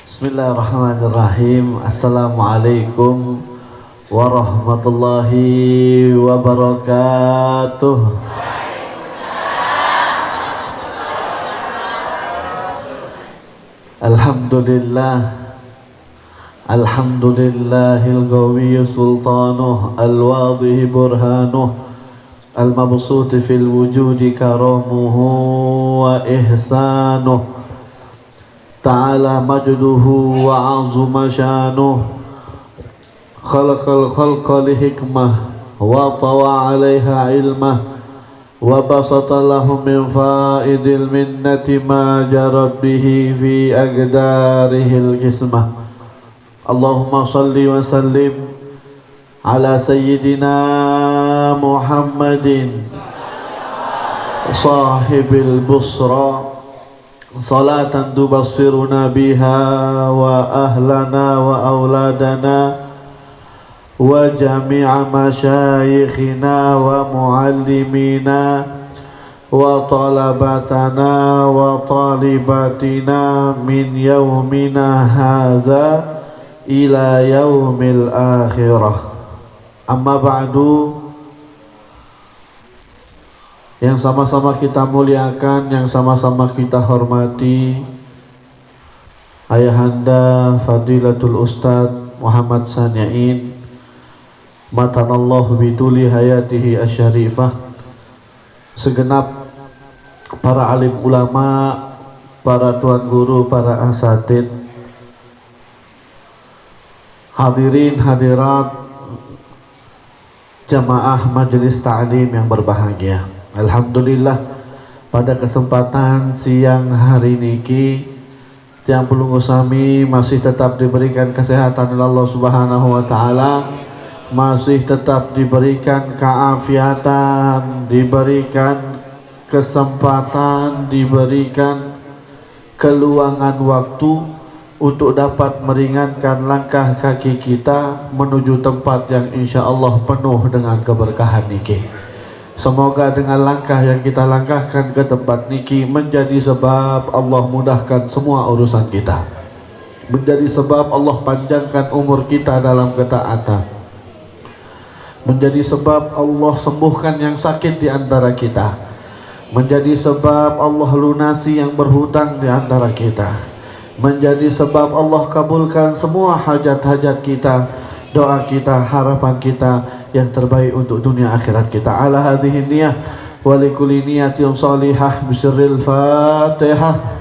Bismillahirrahmanirrahim. Assalamualaikum warahmatullahi wabarakatuh. Alhamdulillahil qawiyyu sultanuh, al-wadih burhanuh, al-mabsuti fil wujudi karamuhu wa ihsanuh. Ta'ala majduhu wa azuma shanuh. Khalaqal khalqa li hikmah wa tawa 'alaiha ilmah wa basata lahum min faidil minnati ma jarab bihi fi aqdarihil qismah. Allahumma salli wa sallim ala sayyidina Muhammadin sahibil busra salatan tubassiruna biha wa ahlana wa auladana wa jami'a masyayikhina wa muallimina wa talabatana wa talibatina min yaumina hadza ila yaumil akhirah. Amma ba'du, yang sama-sama kita muliakan, yang sama-sama kita hormati, Ayahanda Fadilatul Ustadz Muhammad Sanyain, matanallahu biduli hayatihi asyarifah, segenap para alim ulama, para tuan guru, para asatid, hadirin hadirat jamaah majelis ta'lim yang berbahagia. Alhamdulillah, pada kesempatan siang hari niki yang belum sami masih tetap diberikan kesehatan oleh Allah Subhanahu wa taala, masih tetap diberikan keafiatan, diberikan kesempatan, diberikan keluangan waktu untuk dapat meringankan langkah kaki kita menuju tempat yang insya Allah penuh dengan keberkahan niki. Semoga dengan langkah yang kita langkahkan ke tempat niki menjadi sebab Allah mudahkan semua urusan kita, menjadi sebab Allah panjangkan umur kita dalam ketaatan, menjadi sebab Allah sembuhkan yang sakit di antara kita, menjadi sebab Allah lunasi yang berhutang di antara kita, menjadi sebab Allah kabulkan semua hajat-hajat kita, doa kita, harapan kita yang terbaik untuk dunia akhirat kita. Ala hadhihi niyah wa likulli niyatin salihah bisirril Fatihah.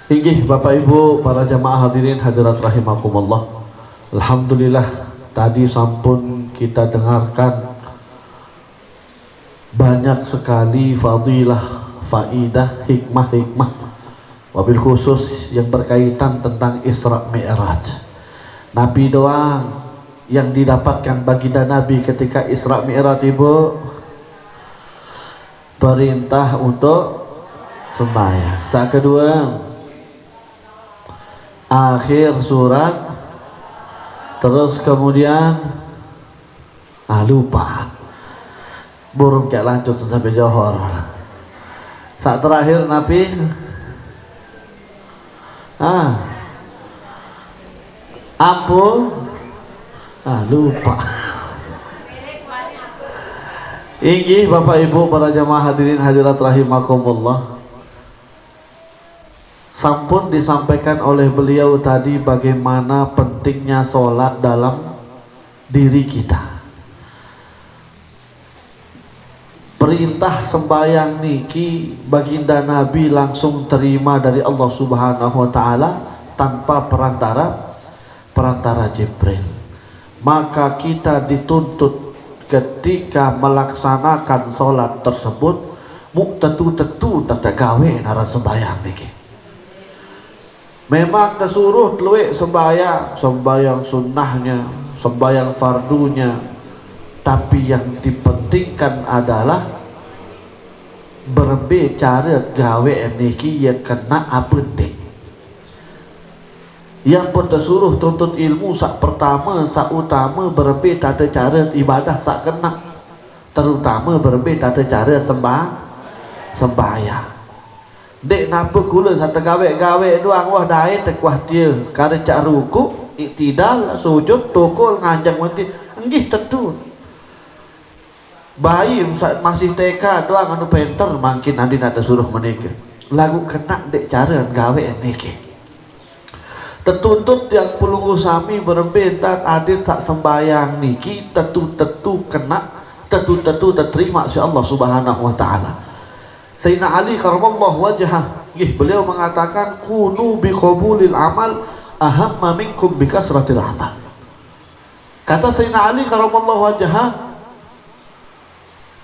Inggih Bapak Ibu, para jamaah hadirin hadirat rahimakumullah. Alhamdulillah, tadi sampun kita dengarkan banyak sekali fadilah, faidah, hikmah-hikmah, wabil khusus yang berkaitan tentang Isra Mi'raj. Nabi doang yang didapatkan baginda Nabi ketika Isra Mi'raj, Ibu, perintah untuk sembahyang. Saat kedua, akhir surat, terus kemudian lupa, burung kayak lanjut sampai Johor. Saat terakhir Nabi ampun, lupa. Inggih Bapak Ibu, para jamaah hadirin hadirat rahimakumullah, sampun disampaikan oleh beliau tadi bagaimana pentingnya sholat dalam diri kita. Perintah sembahyang niki baginda Nabi langsung terima dari Allah Subhanahu wa taala tanpa perantara Jibril. Maka kita dituntut ketika melaksanakan sholat tersebut Muk tentu tak gawe nara sembayang niki. Memang disuruh luwek sembayang sunnahnya, sembayang fardunya, tapi yang dipentingkan adalah berbicara gawe niki yang kena apa dek. Yang pun disuruh tuntut ilmu sak pertama, sak utama berbe tata cara ibadah sak kena, terutama berbe tata cara sembahyang. Dek napa kula satu gawe doang wah dai tekwah dia kada cak ruku iktidal sujud tokol nganjang mati nggih tentu. Bayi masih TK doang anu penter makin andi nak suruh menikah lagu kena dek cara gawe niki. Tetuntut yang pulung sami berbentan adit sak sembayang niki tentu kena tentu terima si Allah Subhanahu wa taala. Sayyidina Ali karamallahu wajhah beliau mengatakan kunu bi qabulil amal ahamma minkum bi kasratil amal. Kata Sayyidina Ali karamallahu wajhah,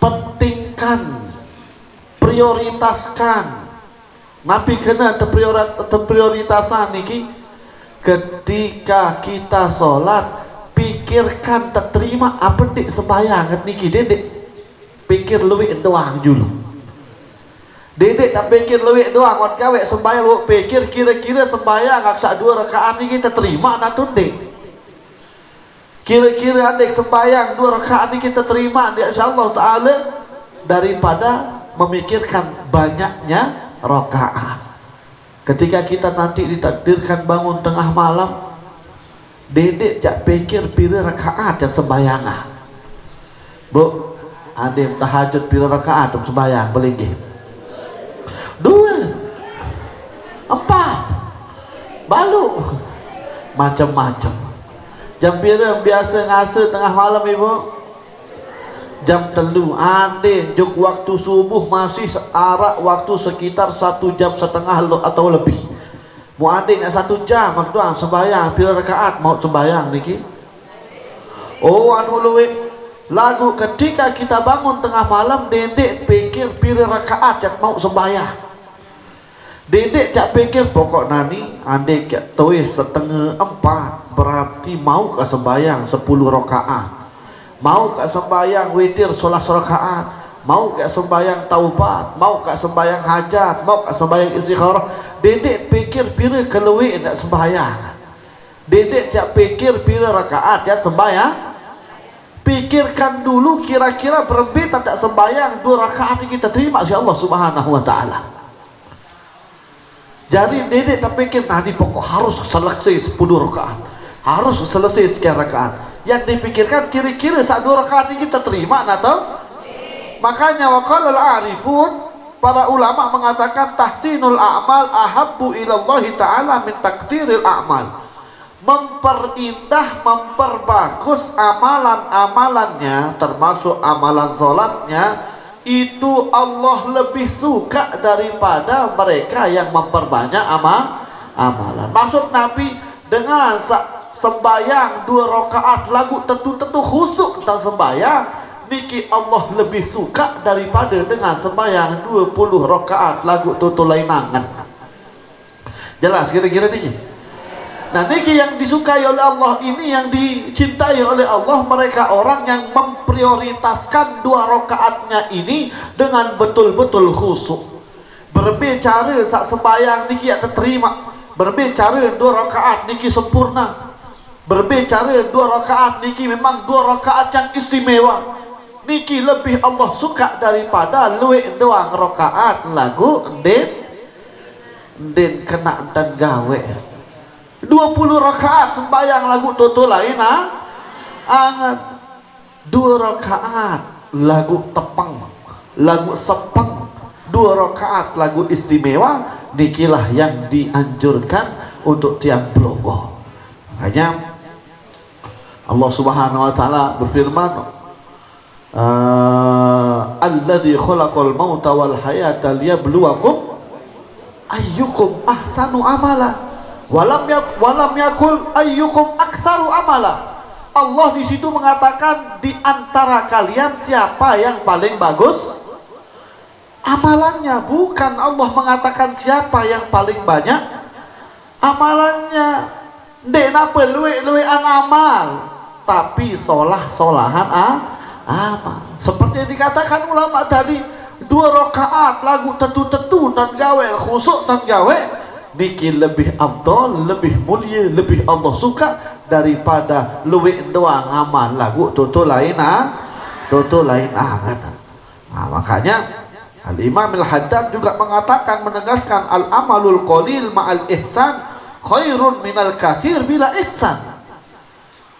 pentingkan, prioritaskan napi kena terprioritasan niki. Ketika kita sholat, pikirkan terima apa dik sembahyang niki dedek pikir luwik doang dulu. Dedek tak pikir luwik doang wat gawe sembahyang lu pikir kira-kira sembahyang aksa 2 rakaat niki terima natun dek. Kira-kira adik sembahyang 2 rakaat niki terima insyaallah taala daripada memikirkan banyaknya rakaat. Ketika kita nanti ditakdirkan bangun tengah malam, dedek jak pikir pira rakaat yang sembahyang. Bu, ada tahajud pira rakaat yang sembahyang boleh nggih? 2 4 balu macam-macam. Jam pira biasa ngasa tengah malam ibu? Jam 3 ade juk waktu subuh masih arak waktu sekitar 1 jam setengah atau lebih. Mu ade nak 1 jam doang sembahyang pira rakaat mau sembahyang niki. Oh anu luwih lagu ketika kita bangun tengah malam dedek pikir pira rakaat yang mau sembahyang. Dedek jak pikir pokok nani ade jak tuis setengah 4 berarti mau ke sembahyang 10 rakaat. Mau kak sembahyang witir 11 rakaat, mau kak sembahyang taubat, mau kak sembahyang hajat, mau kak sembahyang istikharah. Dedek pikir pira keluwi nak sembahyang. Dedek jak pikir pira rakaat yang sembahyang. Pikirkan dulu kira-kira berapa tak sembahyang 2 rakaat kita terima si Allah Subhanahu wa taala. Jadi dedek tak pikir nanti pokok harus selesai 10 rakaat. Harus selesai sekian rakaat. Yang dipikirkan kira-kira saat 2 rakaat ini kita terima atau? Makanya waqala al-arifun, para ulama mengatakan tahsinul a'mal ahabbu ilallahi ta'ala min taksiril a'mal. Memperindah, memperbagus amalan-amalannya termasuk amalan sholatnya itu Allah lebih suka daripada mereka yang memperbanyak amalan. Maksud Nabi dengan sembayang 2 rakaat lagu tentu khusyuk tentang sembayang niki Allah lebih suka daripada dengan sembayang 20 rakaat lagu tutulainangan. Jelas kira-kira niki. Nah niki yang disukai oleh Allah ini, yang dicintai oleh Allah, mereka orang yang memprioritaskan 2 rakaatnya ini dengan betul-betul khusyuk. Berbicara saat sembayang niki yang terima, berbicara 2 rakaat niki sempurna. Berbicara 2 rakaat niki memang 2 rakaat yang istimewa. Niki lebih Allah suka daripada luwek doang rakaat lagu den kena dan gawe 20 rakaat sembahyang lagu toto lain angan 2 rakaat lagu tepang lagu sepeng 2 rakaat lagu istimewa nikilah yang dianjurkan untuk tiang pelongo. Makanya Allah Subhanahu wa taala berfirman, alladzi khalaqal mauta wal hayata liyabluwakum ayyukum ahsanu amala walam yakul ayyukum aktsaru amala. Allah di situ mengatakan di antara kalian siapa yang paling bagus Amalannya bukan Allah mengatakan siapa yang paling banyak amalannya. Ndek napa luwe-luwean amal, tapi solahan amal. Seperti yang dikatakan ulama tadi, 2 rakaat lagu tetu-tetu dan gawe khusuk dan gawe niki lebih afdol, lebih mulia, lebih Allah suka daripada luwe doang amal lagu tutu lain makanya Al-Imam Al-Haddad juga mengatakan, menegaskan al-amalul qalil ma'al ihsan khairun minal kathir bila ihsan.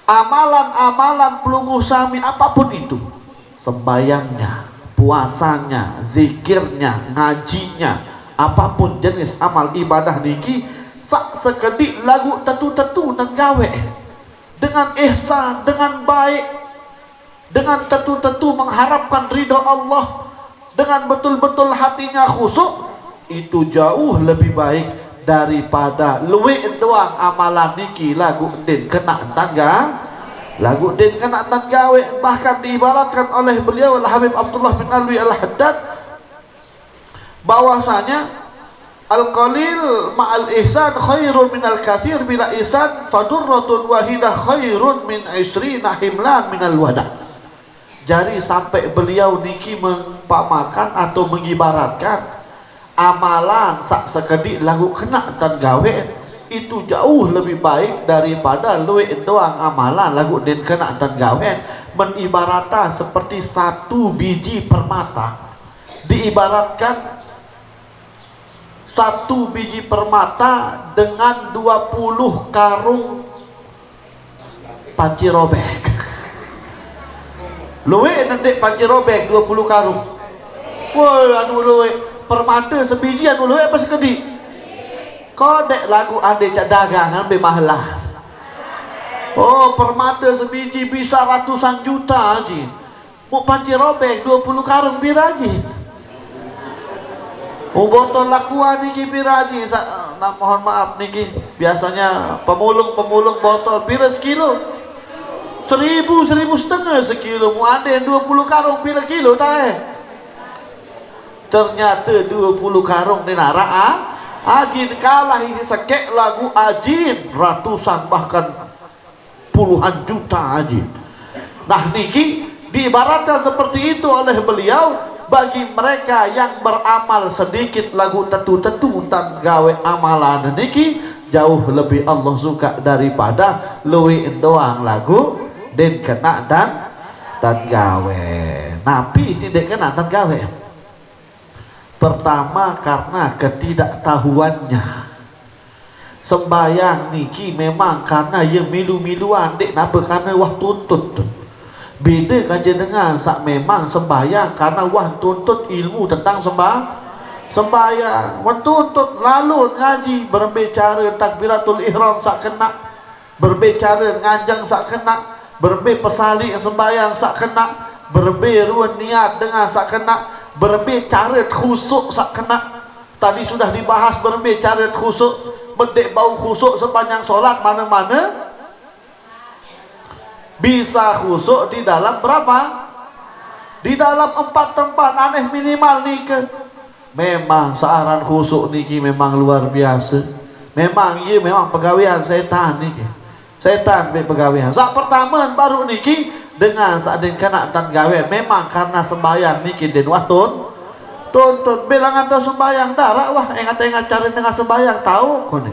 Amalan-amalan pelungguh sami apapun itu, sembayangnya, puasanya, zikirnya, ngajinya, apapun jenis amal ibadah niki sak sekedik lagu tetu-tetu dan gawe dengan ihsan, dengan baik, dengan tetu-tetu mengharapkan ridha Allah, dengan betul-betul hatinya khusyuk, itu jauh lebih baik daripada luwe doang amalan niki lagu din kena tangga, lagu din kena tanggawe. Bahkan diibaratkan oleh beliau Al-Habib Abdullah bin Alwi Al-Haddad bahwasanya al-qalil ma'al ihsan khairun minal kathir bila ihsan fadurratun wahidah khairun min 20 himlan minal wadah. Jadi sampai beliau niki mempamakan atau mengibaratkan amalan sak sekedik lagu kena dan gawe itu jauh lebih baik daripada luwe doang amalan lagu den kena dan gawe. Menibarata seperti 1 biji permata, diibaratkan 1 biji permata dengan 20 karung panci robek. Luwe nanti panci robek 20 karung. Woi, anu luwe permata sebiji anu luwe apa sekedik? Kodek lagu ade cak dagangan be mahlah. Oh, permata sebiji bisa ratusan juta aja. Mau panci robek 20 karung biraji. Oh, botol lakuan niki biraji. Nah, mohon maaf niki biasanya pemulung botol bira sekilo. 1.000 setengah sekilo. Mu ada yang 20 karung pila kilo tak ternyata 20 karung ni nara ajin kalah ini sekek lagu ajin ratusan bahkan puluhan juta ajin. Nah niki diibaratkan seperti itu oleh beliau bagi mereka yang beramal sedikit lagu tetu-tetu dan gawe amalan niki jauh lebih Allah suka daripada luwe doang lagu den kena dan gawe. Napi si den kena dan gawe. Pertama karena ketidaktahuannya. Sembayang niki memang karena yang milu-miluan dek napa karena wah tuntut. Beda kaja dengan sak memang sembayang karena wah tuntut ilmu tentang sembayang. Wah tuntut lalu ngaji berbicara takbiratul ihram sak kena, berbicara nganjang sak kena, berbe pesali sembayang sak kena, berbe ruan niat dengan sak kena, berbe cara khusuk sak kena. Tadi sudah dibahas berbe cara khusuk, bedek bau khusuk sepanjang solat mana-mana bisa khusuk di dalam berapa? Di dalam 4 tempat aneh minimal nika. Memang searan khusuk niki memang luar biasa. Memang iya memang pegawaian setan niki. Setan be pegawaian. Sak pertama baru niki dengan sak den kena tan gawe memang karena sembahyang niki den watun tuntut bilangan tu sembahyang darak wah ingat-ingat cara dengan sembahyang tahu kone.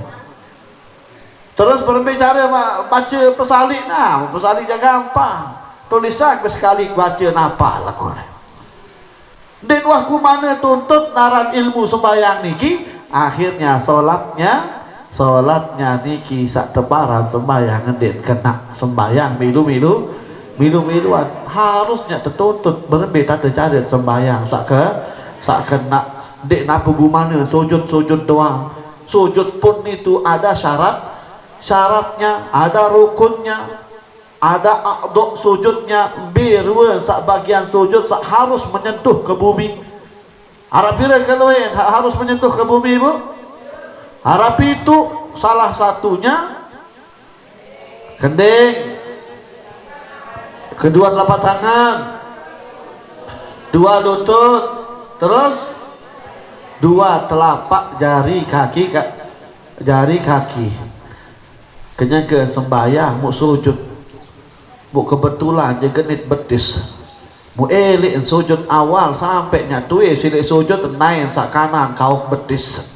Terus berbicara baca pesalik nah, pesalik jaga gampang. Tulisan sekali baca napa lah kone. Den wah ku mana tuntut naran ilmu sembahyang niki akhirnya solatnya niki sak tebaran sembahyang ngedit kena sembahyang milu-miluan harusnya tertuntut berbeda tercarit sembahyang sak kena dek napa gumana sujud doang. Sujud pun itu ada syaratnya, ada rukunnya, ada aqdok sujudnya. Birwa sak bagian sujud sak harus menyentuh ke bumi. Harap bila keluhin harus menyentuh ke bumi bu. Harap itu salah satunya kending, kedua telapak tangan, 2 lutut, terus dua telapak jari kaki, jari kaki. Kenya ke sembahyang mu sujud, mu kebetulan je genit betis, mu elik sujud awal sampai nyatui silik sujud naik sak kanan kau betis,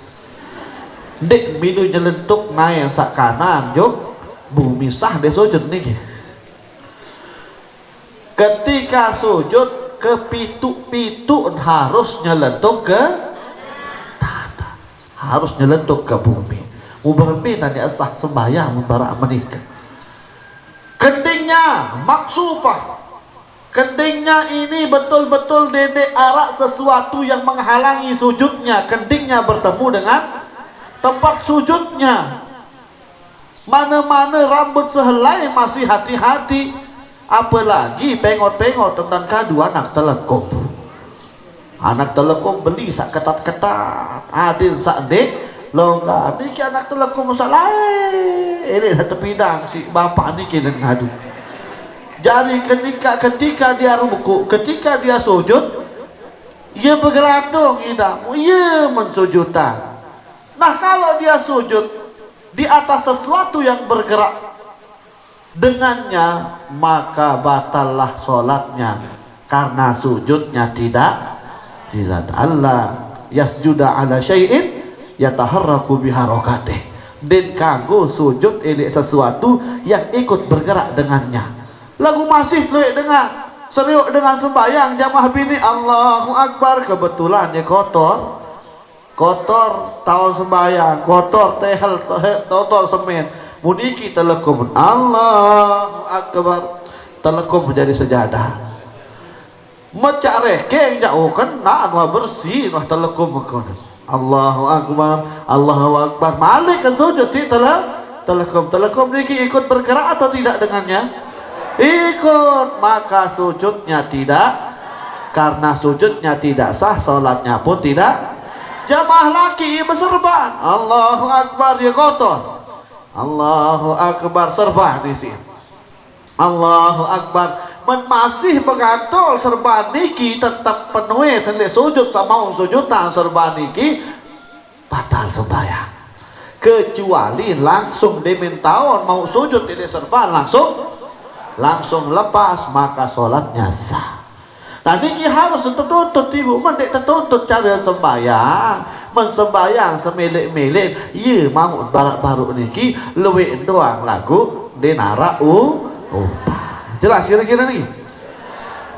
dek minu nyelentuk naik sak kanan yuk bumi sah de sujud nih. Ketika sujud ke pitu harus nyelentuk ke tanah, harus nyelentuk ke bumi. Mubarabina ni asah sembahyang mubarak menikah. Kendingnya maksufah, kendingnya ini betul-betul dedek arak sesuatu yang menghalangi sujudnya. Kendingnya bertemu dengan tempat sujudnya. Mana-mana rambut sehelai masih hati-hati, apalagi pengot-pengot tentang kadu anak telekom. Anak telekom beli sak ketat-ketat, adil sak dek longgar niki anak telekom masalah ini tepidang si bapak niki dan ngadu. Jadi ketika dia ruku, ketika dia sujud, ia bergeradung idamu, ia mensujudan. Nah kalau dia sujud di atas sesuatu yang bergerak dengannya, maka batallah sholatnya karena sujudnya tidak Allah yasjuda ala syai'in yataharraku biharokatih, dan kanggo sujud elik sesuatu yang ikut bergerak dengannya. Lagu masih tulik dengan seriuk dengan sembahyang jamaah bini Allahu Akbar, kebetulan ya kotor tahun sembahyang, kotor tehel kotor semen muniki telekom Allahu Akbar, telekom menjadi sejadah macak rekeng jauh kena nuah bersih nuah telekom makon Allahu Akbar, Allahu Akbar, malik kan sujud si telekom niki ikut bergerak atau tidak dengannya? Ikut, maka sujudnya tidak, karena sujudnya tidak sah, sholatnya pun tidak. Jamaah laki berserban Allahu Akbar dia kotor, Allahu Akbar serban di sini, Allahu Akbar masih begatol serban niki tetap penuhi selik sujud sama sujudan serban niki batal sembahyang, kecuali langsung dimintaon mau sujud ini serban langsung lepas, maka sholatnya sah. Nah niki harus tertuntut ibu, mendek tertuntut cara sembahyang, mensembahyang semilik-milik, iya mau baru niki luwih doang lagu dinara upah. Jelas kira-kira nih.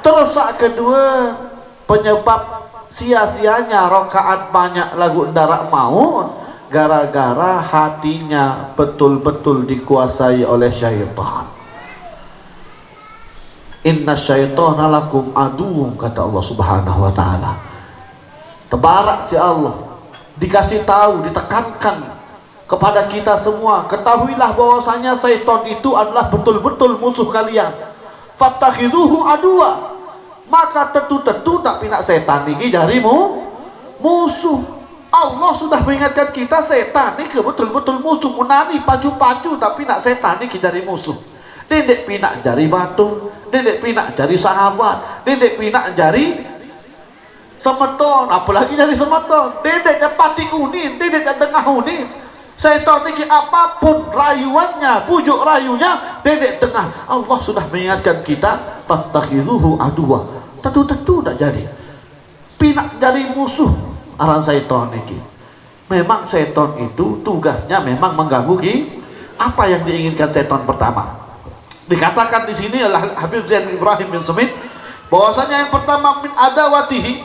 Terus kedua, penyebab sia-sianya rokaat banyak lagu ndarak maun gara-gara hatinya betul-betul dikuasai oleh syaitan. Inna syaitana lakum aduun, kata Allah Subhanahu wa taala. Tebarak si Allah, dikasih tahu, ditekankan kepada kita semua, ketahuilah bahwasanya syaitan itu adalah betul-betul musuh kalian. Fattakhiduhu adua, maka tentu-tentu tak pinak setan ini jarimu musuh. Allah sudah mengingatkan kita setan ini betul-betul musuh, munani pacu-pacu tapi nak setan ini jari musuh. Dedek pinak jari batu, dedek pinak jari sahabat, dedek pinak jari semeton, apalagi jari semeton, dedek pati unin, dedek tengah unin. Syaitan ini apapun rayuannya, bujuk rayunya, dedek tengah. Allah sudah mengingatkan kita, fattakhiduhu adwa. Tentu-tentu tak jadi. Pinak jadi musuh aran syaitan ini. Memang syaitan itu tugasnya memang mengganggu apa yang diinginkan syaitan pertama. Dikatakan di sini adalah Habib Zain Ibrahim bin Sumit bahwasanya yang pertama min adawatihi,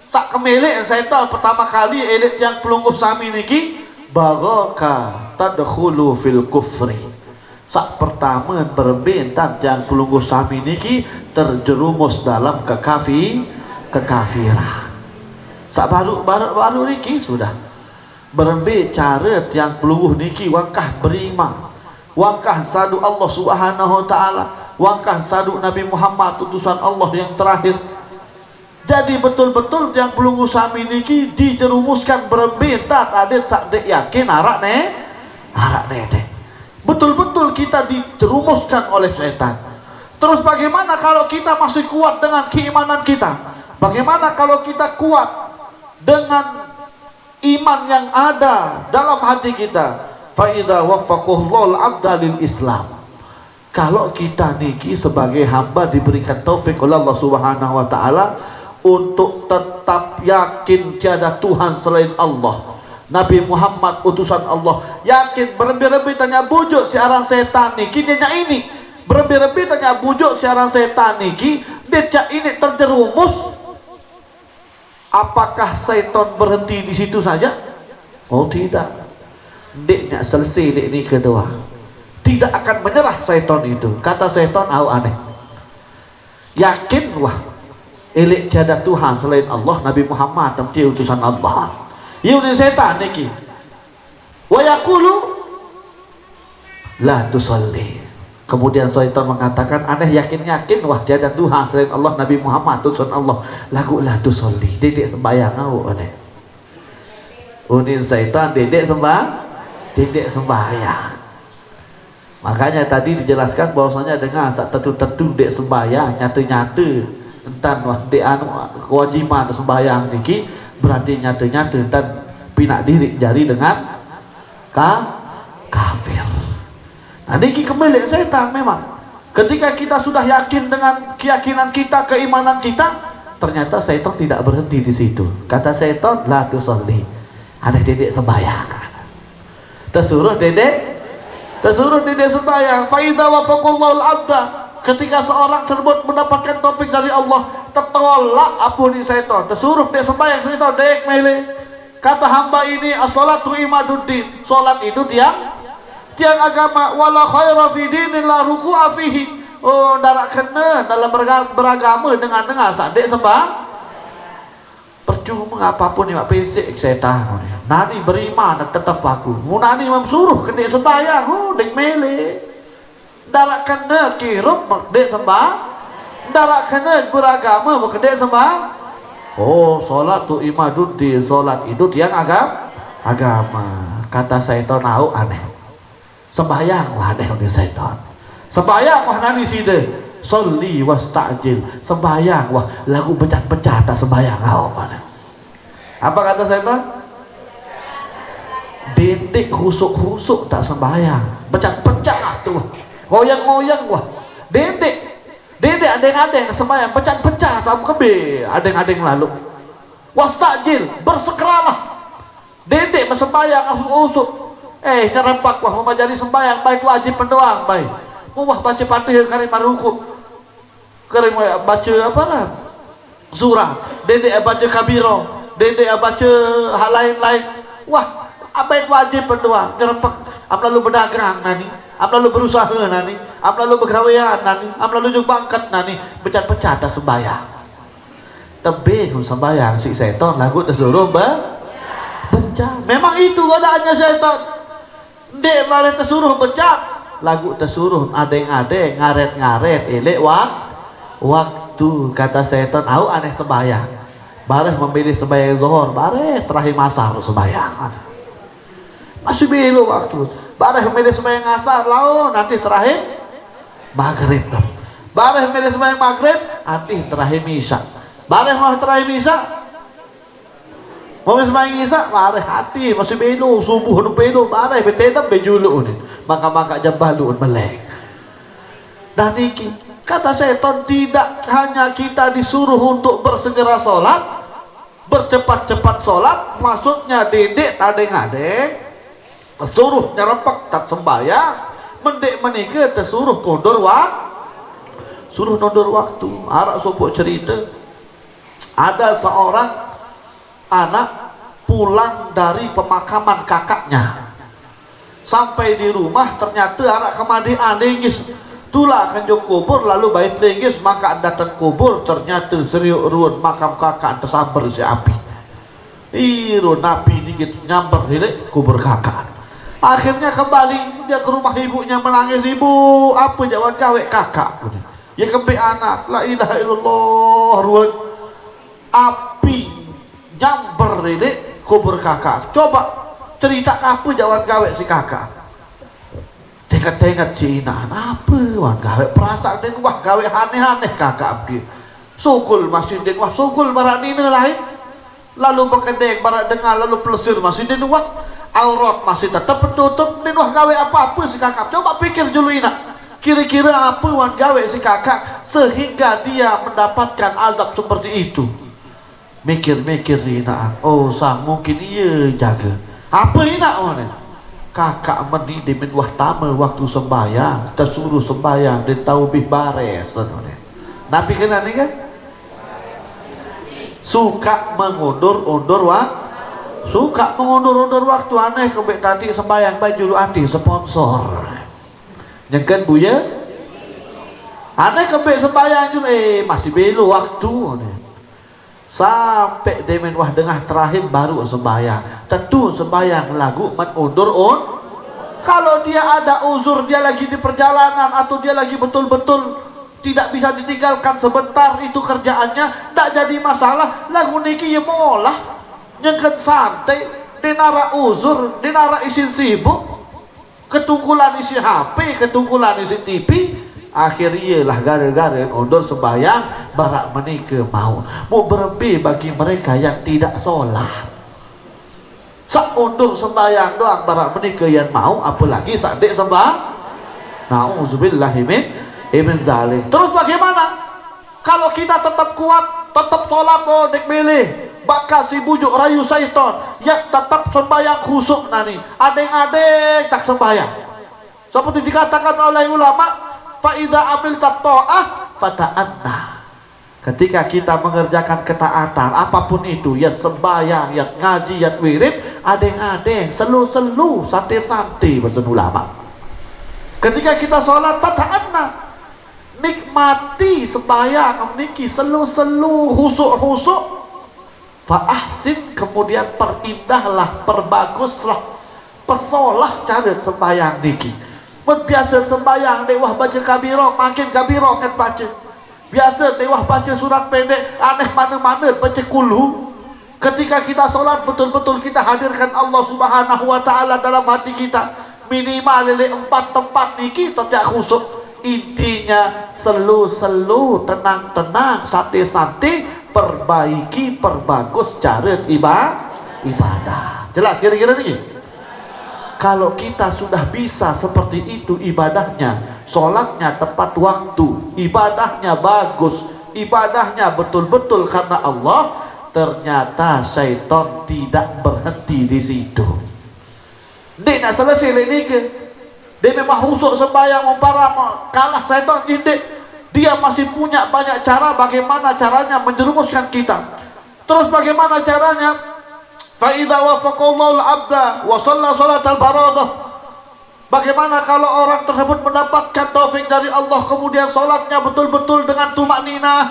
sak kemelek syaitan pertama kali elit yang pelungguh sami niki baraka tadkhulu fil kufri. Sak pertama perbentan yang pelungguh sami niki terjerumus dalam kekafiran. Sak baru niki sudah berembe cara yang pelungguh niki wangkah beriman, wangkah sadu Allah Subhanahu wa taala, wangkah sadu Nabi Muhammad utusan Allah yang terakhir. Jadi betul-betul yang pelunggu sami niki dijerumuskan berembentat adet sak dek yakin arak dek. Betul-betul kita dijerumuskan oleh setan. Terus bagaimana kalau kita masih kuat dengan keimanan kita? Bagaimana kalau kita kuat dengan iman yang ada dalam hati kita. Fa idza waffaqallahu al-'abda lil Islam. Kalau kita niki sebagai hamba diberikan taufik oleh Allah Subhanahu wa taala untuk tetap yakin tiada Tuhan selain Allah, Nabi Muhammad utusan Allah, yakin berlebih-lebih tanya bujuk siaran setan niki dia ini, berlebih-lebih tanya bujuk siaran setan niki dia ini terjerumus. Apakah setan berhenti di situ saja? Oh tidak, deknya selesai dek ini kedua, tidak akan menyerah setan itu. Kata setan, au aneh, yakin wah elek tiada Tuhan selain Allah, Nabi Muhammad dia utusan Allah. Yuni setan niki wa yaqulu la tusalli. Kemudian setan mengatakan, aneh yakin wah tiada Tuhan selain Allah, Nabi Muhammad utusan Allah, lagu la tusalli, dedek sembahyang au aneh. Unin setan dedek sembahyang. Makanya tadi dijelaskan bahwasanya dengan saat tentu dek sembahyang nyata-nyata entan wah dek anu kewajiban sembahyang niki berarti nyata-nyata entan pinak diri jari dengan kafir. Nah niki kembali setan memang. Ketika kita sudah yakin dengan keyakinan kita, keimanan kita, ternyata setan tidak berhenti di situ. Kata setan, la tusalli, ada dedek sembahyang. Tersuruh dedek sembahyang. Fa idza wafaqallahu al-'abda, ketika seorang tersebut mendapatkan taufik dari Allah, tertolak apa di setan, tersuruh dia sembahyang, setan dek mele. Kata hamba ini, as-salatu imaduddin, salat itu tiang agama, wala khaira fi dinin la ruku'a fihi. Oh, darak kena dalam beragama dengan sadek sembah. Percuma apapun yang pesek setan. Nani beriman tetap aku. Nani memsuruh kena sembahyang, oh dek mele. Darak kena kirup dek sembah. Darak kena beragama dek sembah. Oh, salat tu imaduddin, salat itu tiang agama. Kata setan, au aneh. Sembahyang wah aneh oleh setan. Sembahyang wah nani sida. Sholli wasta'jil. Sembahyang wah lagu pecat-pecat tak sembahyang au mana. Apa kata setan? Detik khusuk-khusuk tak sembahyang. Pecat-pecat tuh. Goyang-goyang wah. Dedek adeng-adeng sembahyang pecat-pecat aku kebe adeng-adeng lalu. Wasta'jil, bersegeralah. Dedek bersembahyang usuk. Nyerempak wah mau jadi sembahyang baik wajib pendoang baik. Wah baca Fatihah kari maruku. Kari baca apa lah? Surah. Dedek baca kabiro. Dedek baca hal lain-lain. Wah, baik wajib pendoang. Nyerempak. Am lalu berdagang nani. Am lalu berusaha nani. Am lalu bergawean nani. Am lalu juga bangkat nani. Pecat-pecat dah sembahyang. Tebih sembahyang si setan lagu tersuruh bencang. Memang itu godaannya setan. Dek malah tersuruh becak, lagu tersuruh adeng-adeng ngaret-ngaret elek waktu. Kata setan, au aneh sembahyang. Bareh memilih sembahyang zuhur, bareh terakhir masar sembahyang. Masih belum waktu. Bareh memilih sembahyang asar, lau nanti terakhir maghrib. Bareh memilih sembahyang maghrib, nanti terakhir misa. Bareh mau terakhir misa, mau sembahyang isya, bareh hati masih belo subuh nu belo, bareh betedap bejulu ni. Maka jam balu melek. Dan niki kata setan, tidak hanya kita disuruh untuk bersegera sholat, bercepat-cepat sholat, maksudnya dedek adeng-adeng, suruh nyerempak tak sembahyang, mendek menikah tersuruh nondur waktu. Arak sopok cerita, ada seorang anak pulang dari pemakaman kakaknya, sampai di rumah ternyata anak kemadian lenggis tulah kanjung kubur, lalu bait lenggis maka datang kubur, ternyata seriuk ruun makam kakak tersambar si api. Iro nabi ni gitu nyamber ini kubur kakak. Akhirnya kembali dia ke rumah ibunya menangis, ibu apa jawab gawe kakak ya kempe anak, la ilaha illallah, ruun api nyamber ini kubur kakak. Coba cerita apa jawab gawe si kakak. Tengok si Ina apa wan gawe perasaan den wah gawe aneh-aneh kakak abdi. Sukul masih den wah sukul marani lain. lalu berkedek barat dengar, lalu pelesir masih di luar, aurat masih tetap tertutup, di luar gawe apa-apa si kakak. Coba pikir dulu ini, kira-kira apa yang gawe si kakak sehingga dia mendapatkan azab seperti itu. Mikir-mikir ina, oh sang mungkin iya jaga apa ina mana kakak meni di minwah tama waktu sembahyang tersuruh sembahyang dan taubih bares. Nabi kena ni kan suka mengundur-undur waktu aneh kebek tadi sembahyang baju lu ati sponsor nyengken buya aneh kebek sembahyang juga masih belu waktu sampai demen wah dengah terakhir baru sembahyang. Tentu sembahyang lagu menundur kalau dia ada uzur, dia lagi di perjalanan atau dia lagi betul-betul tidak bisa ditinggalkan sebentar itu kerjaannya, tidak jadi masalah. Lagu niki ya molah nyengket santai dinara uzur, dinara isin sibuk, ketunggulan isi HP, ketunggulan isi TV. Akhirnya lah gara-gara undur sembahyang barak menikah mau berembi bagi mereka yang tidak sholat. Sak undur sembahyang doang barak menikah yang mau, apalagi sak dek sembah. Nauzubillahimin zalim. Terus bagaimana kalau kita tetap kuat, tetap sholat dek milih bakal si bujuk rayu syaitan yang tetap sembahyang khusuk nani adeng-adeng tak sembahyang seperti dikatakan oleh ulama, fa'idha amil ta'ah fata'anna. Ketika kita mengerjakan ketaatan apapun itu, yang sembahyang, yang ngaji, yang wirid, adeng-adeng, selu-selu, santai-santai bahasa ulama. Ketika kita sholat fata'anna, nikmati sembahyang, niki selu-selu, husuk-husuk, fa'ahsin, kemudian perindahlah, perbaguslah, pesolah cara sembahyang niki. Biasa sembahyang dewah baca kabirah, makin kabirah kan baca. Biasa dewah baca surat pendek, aneh mana-mana baca kulhu. Ketika kita solat betul-betul kita hadirkan Allah Subhanahu wa taala dalam hati kita. Minimal lele 4 tempat niki tidak khusuk. Intinya selu-selu, tenang-tenang, santai-santai, perbaiki, perbagus cara ibadah. Jelas kira-kira niki? Kalau kita sudah bisa seperti itu ibadahnya, sholatnya tepat waktu, ibadahnya bagus, ibadahnya betul-betul karena Allah, ternyata syaitan tidak berhenti di situ. Dia nak selesai ini ke, dia memang husuk sembahyang umpara kalah syaitan ini, dia masih punya banyak cara bagaimana caranya menjerumuskan kita. Terus bagaimana caranya? Fa'idha wafaqallahu al-abda wa shalla salat al-baradah. Bagaimana kalau orang tersebut mendapatkan taufik dari Allah, kemudian sholatnya betul-betul dengan tumakninah,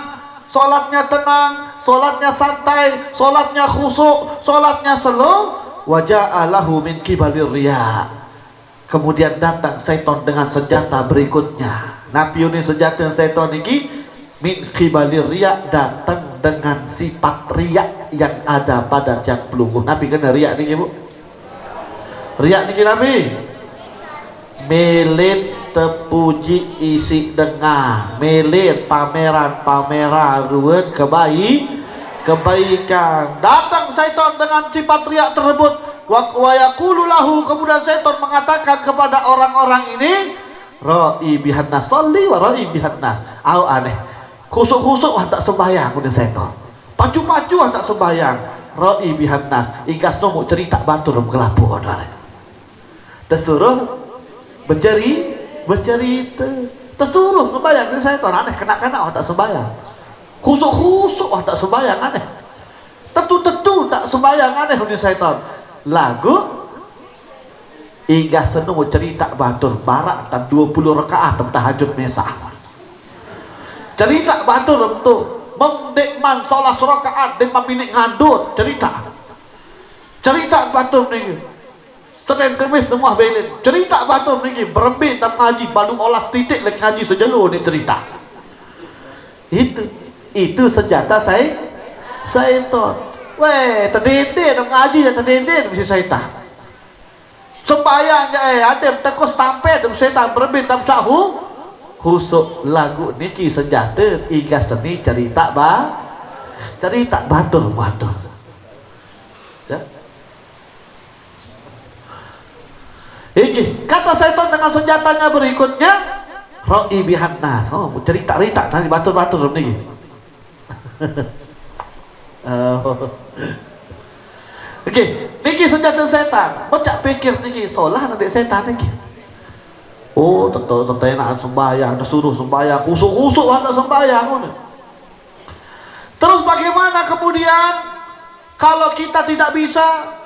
sholatnya tenang, sholatnya santai, sholatnya khusuk, sholatnya slow, waja'alahu min kibalir riya. Kemudian datang syaitan dengan senjata berikutnya. Nabi ini senjata syaitan ini min kibalir riya, datang dengan sifat riak yang ada pada tiap pelungguh. Nabi kena riak ni bu, riak ni Nabi melit terpuji isi dengar, melit pameran ruan kebaikan. Datang syaitan dengan sifat riak tersebut, wa yaqulu lahu, kemudian syaitan mengatakan kepada orang-orang ini, ra'i bihan nas, salli wa ra'i bihan nas. Aneh, khusuk-khusuk tak sembahyang kemudian syaitan, pacu-pacu tak sembahyang, ra'i bihan nas, ikas mau cerita batur kelapu tersuruh bercerita, tersuruh sembahyang kemudian syaitan. Aneh, kena-kena tak sembahyang, khusuk-khusuk tak sembahyang, aneh, tentu tak sembahyang, aneh kemudian syaitan. Lagu ikas mau cerita batur barak dan 20 rakaat tahajud mesah, cerita batur untuk mendekman sholat rakaat dan maminik ngandut, cerita batur nih Senin Kamis semua belin, cerita batur nih berembi tak ngaji baru olah titik lagi ngaji sejelur nih cerita. Itu senjata syaitan. Weh terdede tak ngaji dan terdede mesti syaitan. Sembayang ada tekus tampe dan syaitan berembi tak sahu husuk. Lagu niki senjata igas seni cerita batur Iki kata setan dengan senjatanya berikutnya, Ro'i bihannas. Oh, cerita-cerita tadi batur-batur niki. Oke, niki senjata setan. Bocah pikir niki solah nanti setan niki. Oh, tentu enak sembahyang, disuruh sembahyang, kusuk-kusuk hendak sembahyang. Terus bagaimana kemudian kalau kita tidak bisa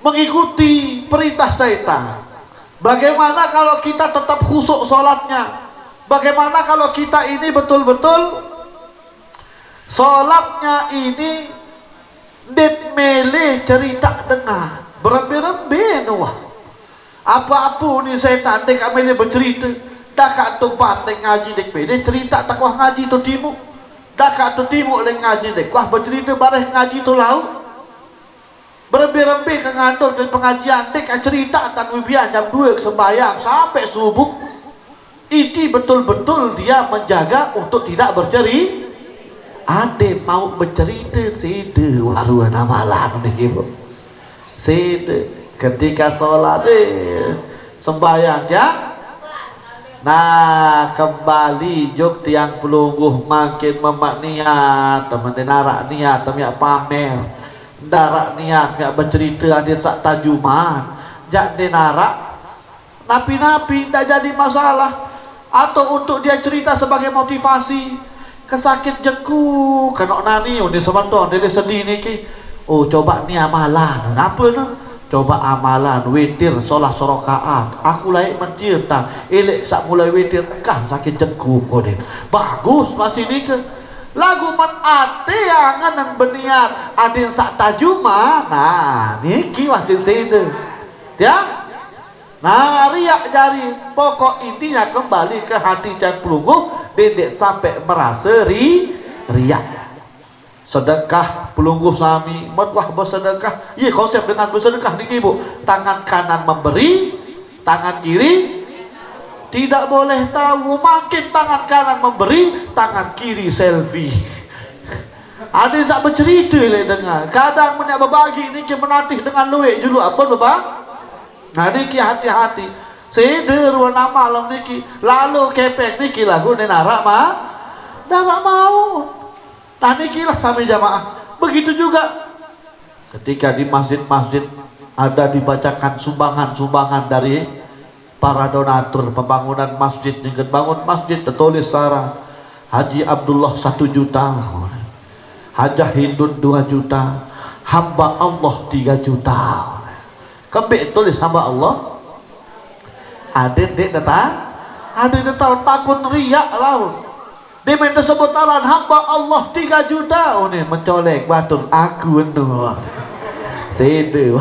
mengikuti perintah setan? Bagaimana kalau kita tetap khusuk sholatnya? Bagaimana kalau kita ini betul-betul sholatnya ini mele cerita dengar berembe-rembe wah. Apa-apa ni setan dek amele bercerita. Dah kat tempat dek ngaji dek pede cerita tak wah ngaji tu timuk. Dah kat tu timuk dek ngaji dek wah bercerita bareh ngaji tu laut. Berembe-rembe ke ngandung dan pengajian dek cerita tan wibian jam 2 sembahyang sampai subuh. Ini betul-betul dia menjaga untuk tidak bercerita. Ade mau bercerita sede waruan amalan nih ibu. Sede ketika sholat sembahyang ya. Nah kembali jok tiang pelungguh makin memak niat teman narak niat teman pamer darak niat nggak bercerita ada sak tajuman jadi narak napi-napi tidak jadi masalah atau untuk dia cerita sebagai motivasi kesakit jeku kena nani udah sebentar dia sedih niki. Oh coba ni amalan apa tu coba amalan witir solah sorokaat aku lain mencipta elek sak mulai witir kah sakit jeku kodin bagus masih ni ke lagu menate angan beniat adin sak tajuma. Nah niki masih sini ya. Nah riak jari pokok intinya kembali ke hati cang pelungguh dedek sampai merasa riak. Sedekah pelungguh sami wah bersedekah iya konsep dengan bersedekah niki ibu tangan kanan memberi tangan kiri tidak boleh tahu makin tangan kanan memberi tangan kiri selfie. Ada yang bercerita dengar kadang punya berbagi niki menatih dengan luik dulu apa bapak. Nah niki hati-hati seder warna malam niki lalu kepek niki lagu ni narak mah narak mau. Nah niki lah kami jamaah begitu juga ketika di masjid-masjid ada dibacakan sumbangan-sumbangan dari para donatur pembangunan masjid dengan bangun masjid tertulis secara Haji Abdullah 1 juta, Hajah Hindun 2 juta, hamba Allah 3 juta. Kembali tulis hamba Allah. Ada dek datang, ada yang tahu takut riak laut. Dia minta sebutaran hamba Allah 3 juta. Oh ni mencolek batul aku tu. Sede.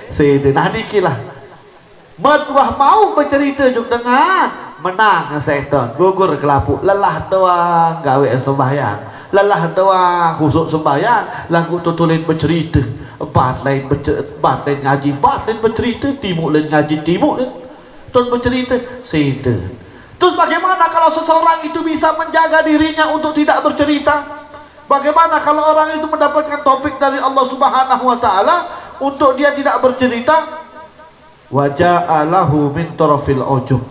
Sede. Nah dikilah. Mertuah mau bercerita juga dengan menang setan gugur kelapuk lelah doang gawe sembahyang lelah doang khusuk sembahyang lagu tuturin bercerita bat lain ngaji bat lain bercerita timuk lain ngaji timuk lain tuan bercerita setan. Terus bagaimana kalau seseorang itu bisa menjaga dirinya untuk tidak bercerita? Bagaimana kalau orang itu mendapatkan taufik dari Allah Subhanahu wa taala untuk dia tidak bercerita? Wa ja'alahu min tarafil ujub.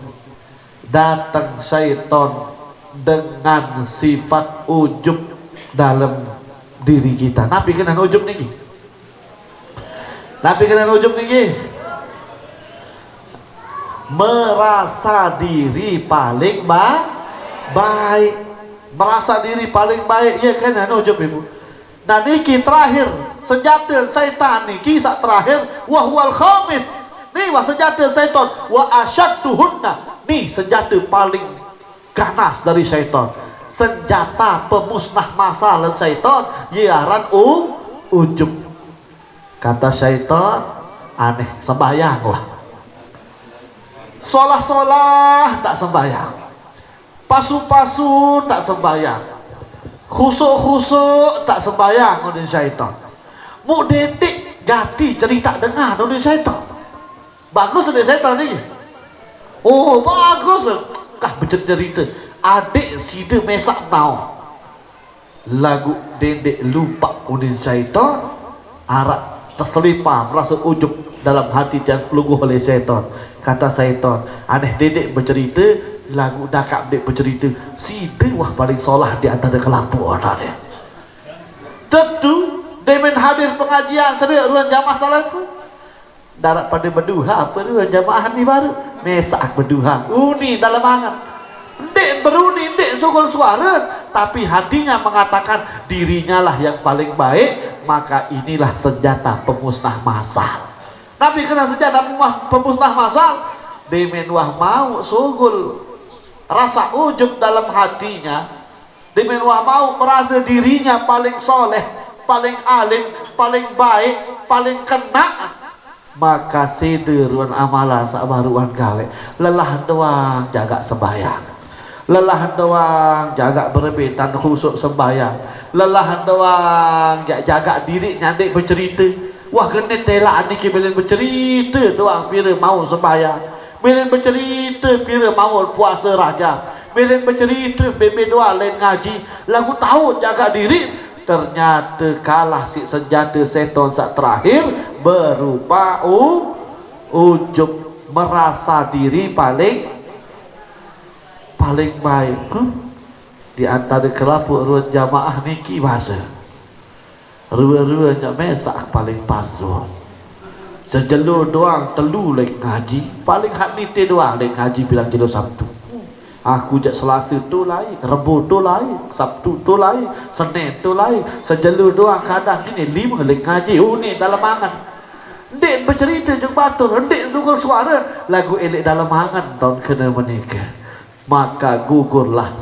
Datang syaitan dengan sifat ujub dalam diri kita. Nabi kena ujub niki. Nabi kena ujub niki. Merasa diri paling baik, merasa diri paling baik ya kan ujub ibu. Nah niki terakhir senjata syaitan niki sak terakhir wahwal khamis. Nih wah senjata syaitan wa asyadduhunna. Nih senjata paling ganas dari syaitan. Senjata pemusnah masalah syaitan yaran ujub. Kata syaitan aneh sembahyang wah. Solah-solah tak sembahyang, pasu-pasu tak sembahyang, khusuk-khusuk tak sembahyang oleh syaitan. Mu detik jati cerita dengar oleh syaitan. Bagus oleh syaitan ni. Oh bagus. Kah bercerita adik sida mesak nau. Lagu dendek lupa oleh syaitan. Arak terselipar merasa ujub. dalam hati yang lungguh oleh setan. Kata setan, aneh dedek bercerita lagu dakak dek bercerita si wah paling solah di antara kelampu orang dia. Tentu demen hadir pengajian sedia ruang jamaah salatku darat pada berduha apa ruang jamaah ni baru mesak berduha uni dalam angan dek beruni dek sukul suara tapi hatinya mengatakan dirinya lah yang paling baik, maka inilah senjata pemusnah massal. Nabi kena senjata pemusnah massal demen wah mau sugul rasa ujub dalam hatinya, demen wah mau merasa dirinya paling soleh, paling alim, paling baik, paling kena, maka sederuan amala sabaruan gawe lelah doang jaga sembahyang, lelah doang jaga berebetan khusuk sembahyang, lelah doang jaga diri nyandek bercerita. Wah kena telak ni kibelin bercerita doang pira mau sembahyang, bilin bercerita pira mau puasa raja, bilin bercerita bebe doa lain ngaji, lagu tahu jaga diri, ternyata kalah si senjata setan saat terakhir berupa ujub, merasa diri paling baik. Di antara kelapuk ruang jamaah niki bahasa rua-ruanya mesak paling pasuh sejelur doang telu lek ngaji paling hak nite doang lek ngaji bilang jelur Sabtu. Aku jak Selasa tu lain, Rabu tu lain, Sabtu tu lain, Senin tu lain, sejelur doang kadang ini 5 lek ngaji ni dalam angan. Ndek bercerita jeng batur, ndek sungguh suara lagu elek dalam angan tahun kena menikah. Maka gugurlah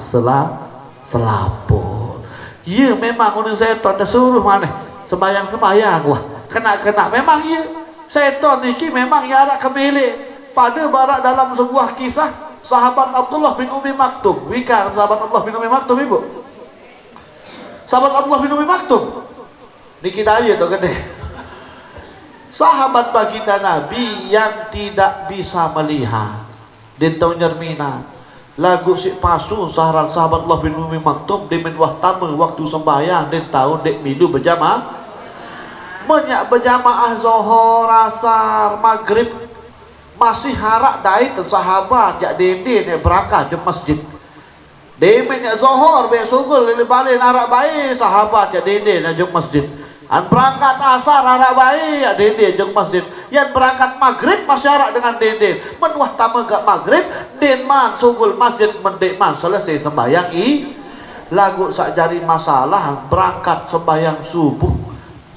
selaput. Ya memang orang setan dah suruh mana sembayang wah kena memang ya setan niki memang ya arak kemele pada barak dalam sebuah kisah sahabat Abdullah bin Umi Maktum. Wika sahabat Abdullah bin Umi Maktum ibu, sahabat Abdullah bin Umi Maktum niki daya tu gede sahabat baginda Nabi yang tidak bisa melihat di tahun Jermina lagu si pasu saharan sahabat Allah bin Umi Maktum di menwah tamu waktu sembahyang dan tahun dek milu berjamaah banyak berjamaah zuhur asar maghrib masih harak dai sahabat jak dende nek berangkat ke masjid demen nek zuhur be sugul lele balik harak baik sahabat jak dende nak jeng masjid an berangkat asar harak baik jak dende jeng masjid yang berangkat maghrib masih harak dengan dende menwah tamu gak maghrib den man sugul masjid mendek man selesai sembahyang lagu sak jari masalah berangkat sembahyang subuh.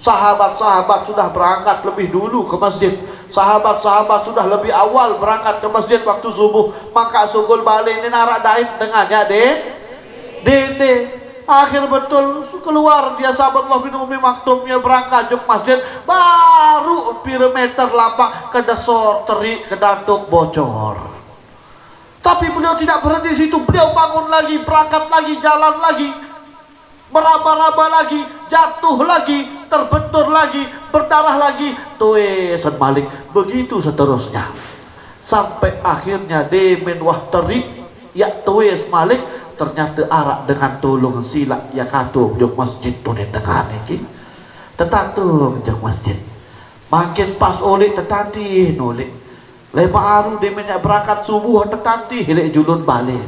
Sahabat-sahabat sudah berangkat lebih dulu ke masjid, sahabat-sahabat sudah lebih awal berangkat ke masjid waktu subuh, maka sugul balik ini narak dain dengannya dende akhir betul keluar dia sahabat Allah bin Umi Maktumnya berangkat ke masjid baru pirometer lapak kedesor terik kedatuk bocor. Tapi beliau tidak berhenti di situ, beliau bangun lagi, berangkat lagi, jalan lagi, meraba-raba lagi, jatuh lagi, terbentur lagi, berdarah lagi, tuesan balik, begitu seterusnya sampai akhirnya demen wah terik ya tues balik, ternyata arak dengan tolong silak ya katung jok masjid tu dengan ini tetatung jok masjid makin pas oleh tetanti nolek lepas aru demen berangkat subuh tetanti hilek julun balik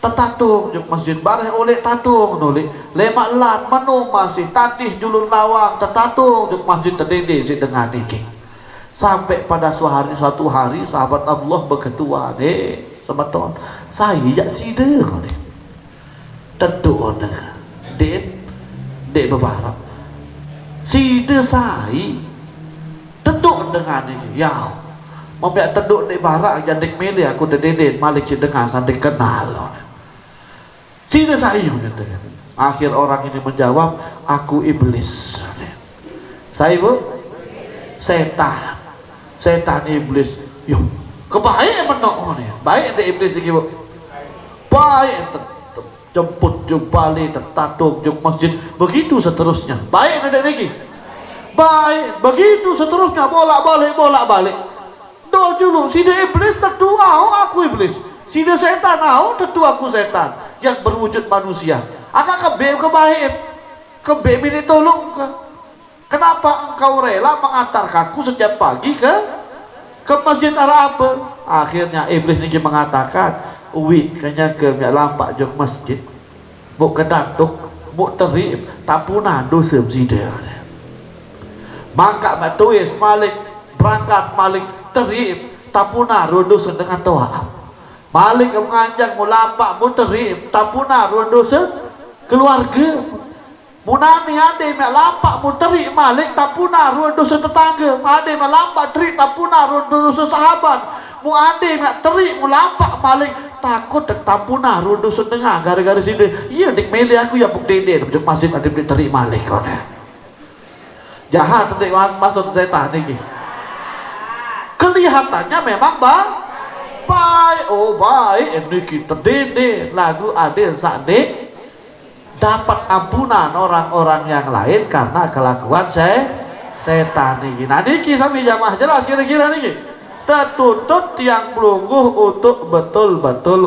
tetatung jok masjid bareh oleh tatung nolek lemak lat menu masih tatih julun lawang tetatung jok masjid terdede si dengan ini sampai pada suatu hari sahabat Allah berketua sebetul saya jak sida tentu dek berharap sida saya tentu dengan ini ya mau biar teduk dek barak jadi milih aku terdede malik si dengar sampai kenal sida saya akhir orang ini menjawab aku iblis saya bu setan iblis yuk kebaik menok ni baik ada iblis lagi bu baik jemput jum balik tertatung jum masjid begitu seterusnya baik ada lagi baik begitu seterusnya bolak balik dol dulu sida iblis tertua aku iblis sida setan tentu aku setan yang berwujud manusia akak kebaik ini tolong ke Kenapa engkau rela mengantarkanku setiap pagi ke Masjid Al-Arab? Akhirnya iblis ini mengatakan, "Wi, kayaknya ke lampak jok masjid. Buk kedatuk, buk terip, tapuna dosa sida." Maka batuis malik berangkat malik terip, tapuna dosa dengan toa. Malik menganjang mulampak muterip, tapuna dosa keluarga. Munani ade mek lampak muteri malik tapuna ruang dosa tetangga, ade mek lampak teri tapuna ruang dosa sahabat, mu ade mek teri mu lampak malik takut tapuna ruang dosa tengah gara-gara sini. Iya dik meli aku ya buk dede macam masjid ade mek teri malik kone. Jahat dik maksud setan iki. Kelihatannya memang baik, oh baik ini kita dede lagu ade sakde dapat ampunan orang-orang yang lain karena kelakuan setan ini. Nah niki sami jamaah jelas kira-kira niki. Tertuntut tiang pelungguh untuk betul-betul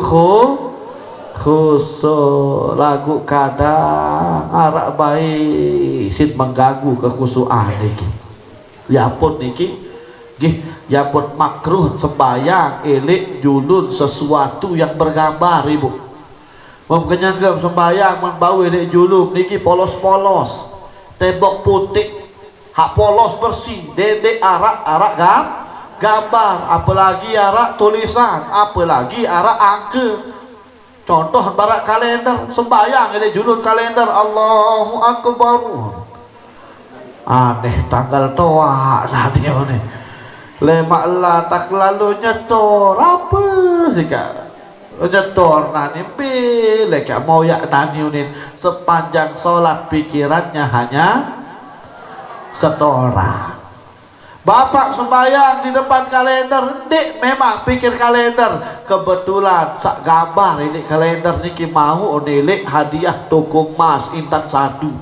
khusyuk. Lagu kadang arak baik sit mengganggu kekhusyukan niki. Ya pun niki nggih, ya pun makruh sembahyang elik julun sesuatu yang bergambar Ibu. Memkenyangkan sembahyang membau ini julub niki polos-polos tembok putih hak polos bersih dede arak gambar, apalagi arak tulisan, apalagi arak angka. Contoh barak kalender sembahyang ini julub kalender Allahu Akbar, aneh tanggal toa nah dia nih lemak lah tak lalu nyetor apa sih kak nyetor nani pilih kayak mau ya naniunin sepanjang sholat pikirannya hanya setoran. Bapak sembahyang di depan kalender, dik memang pikir kalender. Kebetulan sak gambar ini kalender niki mau onilik hadiah toko emas Intan Sadu.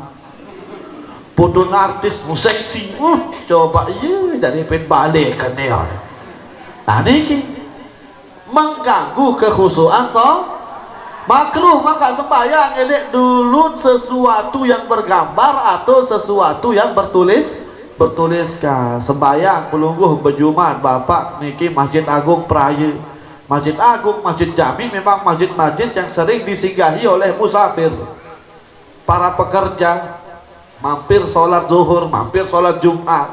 Putun artis seksi, coba iya dari pen balik ke neon. Nah niki mengganggu kekhusyuan makruh. Maka sembahyang elek dulu sesuatu yang bergambar atau sesuatu yang bertuliskan. Sembahyang pelungguh berjumat Bapak niki Masjid Agung Praya, Masjid Agung, Masjid Jami memang masjid-masjid yang sering disinggahi oleh musafir, para pekerja mampir sholat zuhur, mampir sholat Jumat.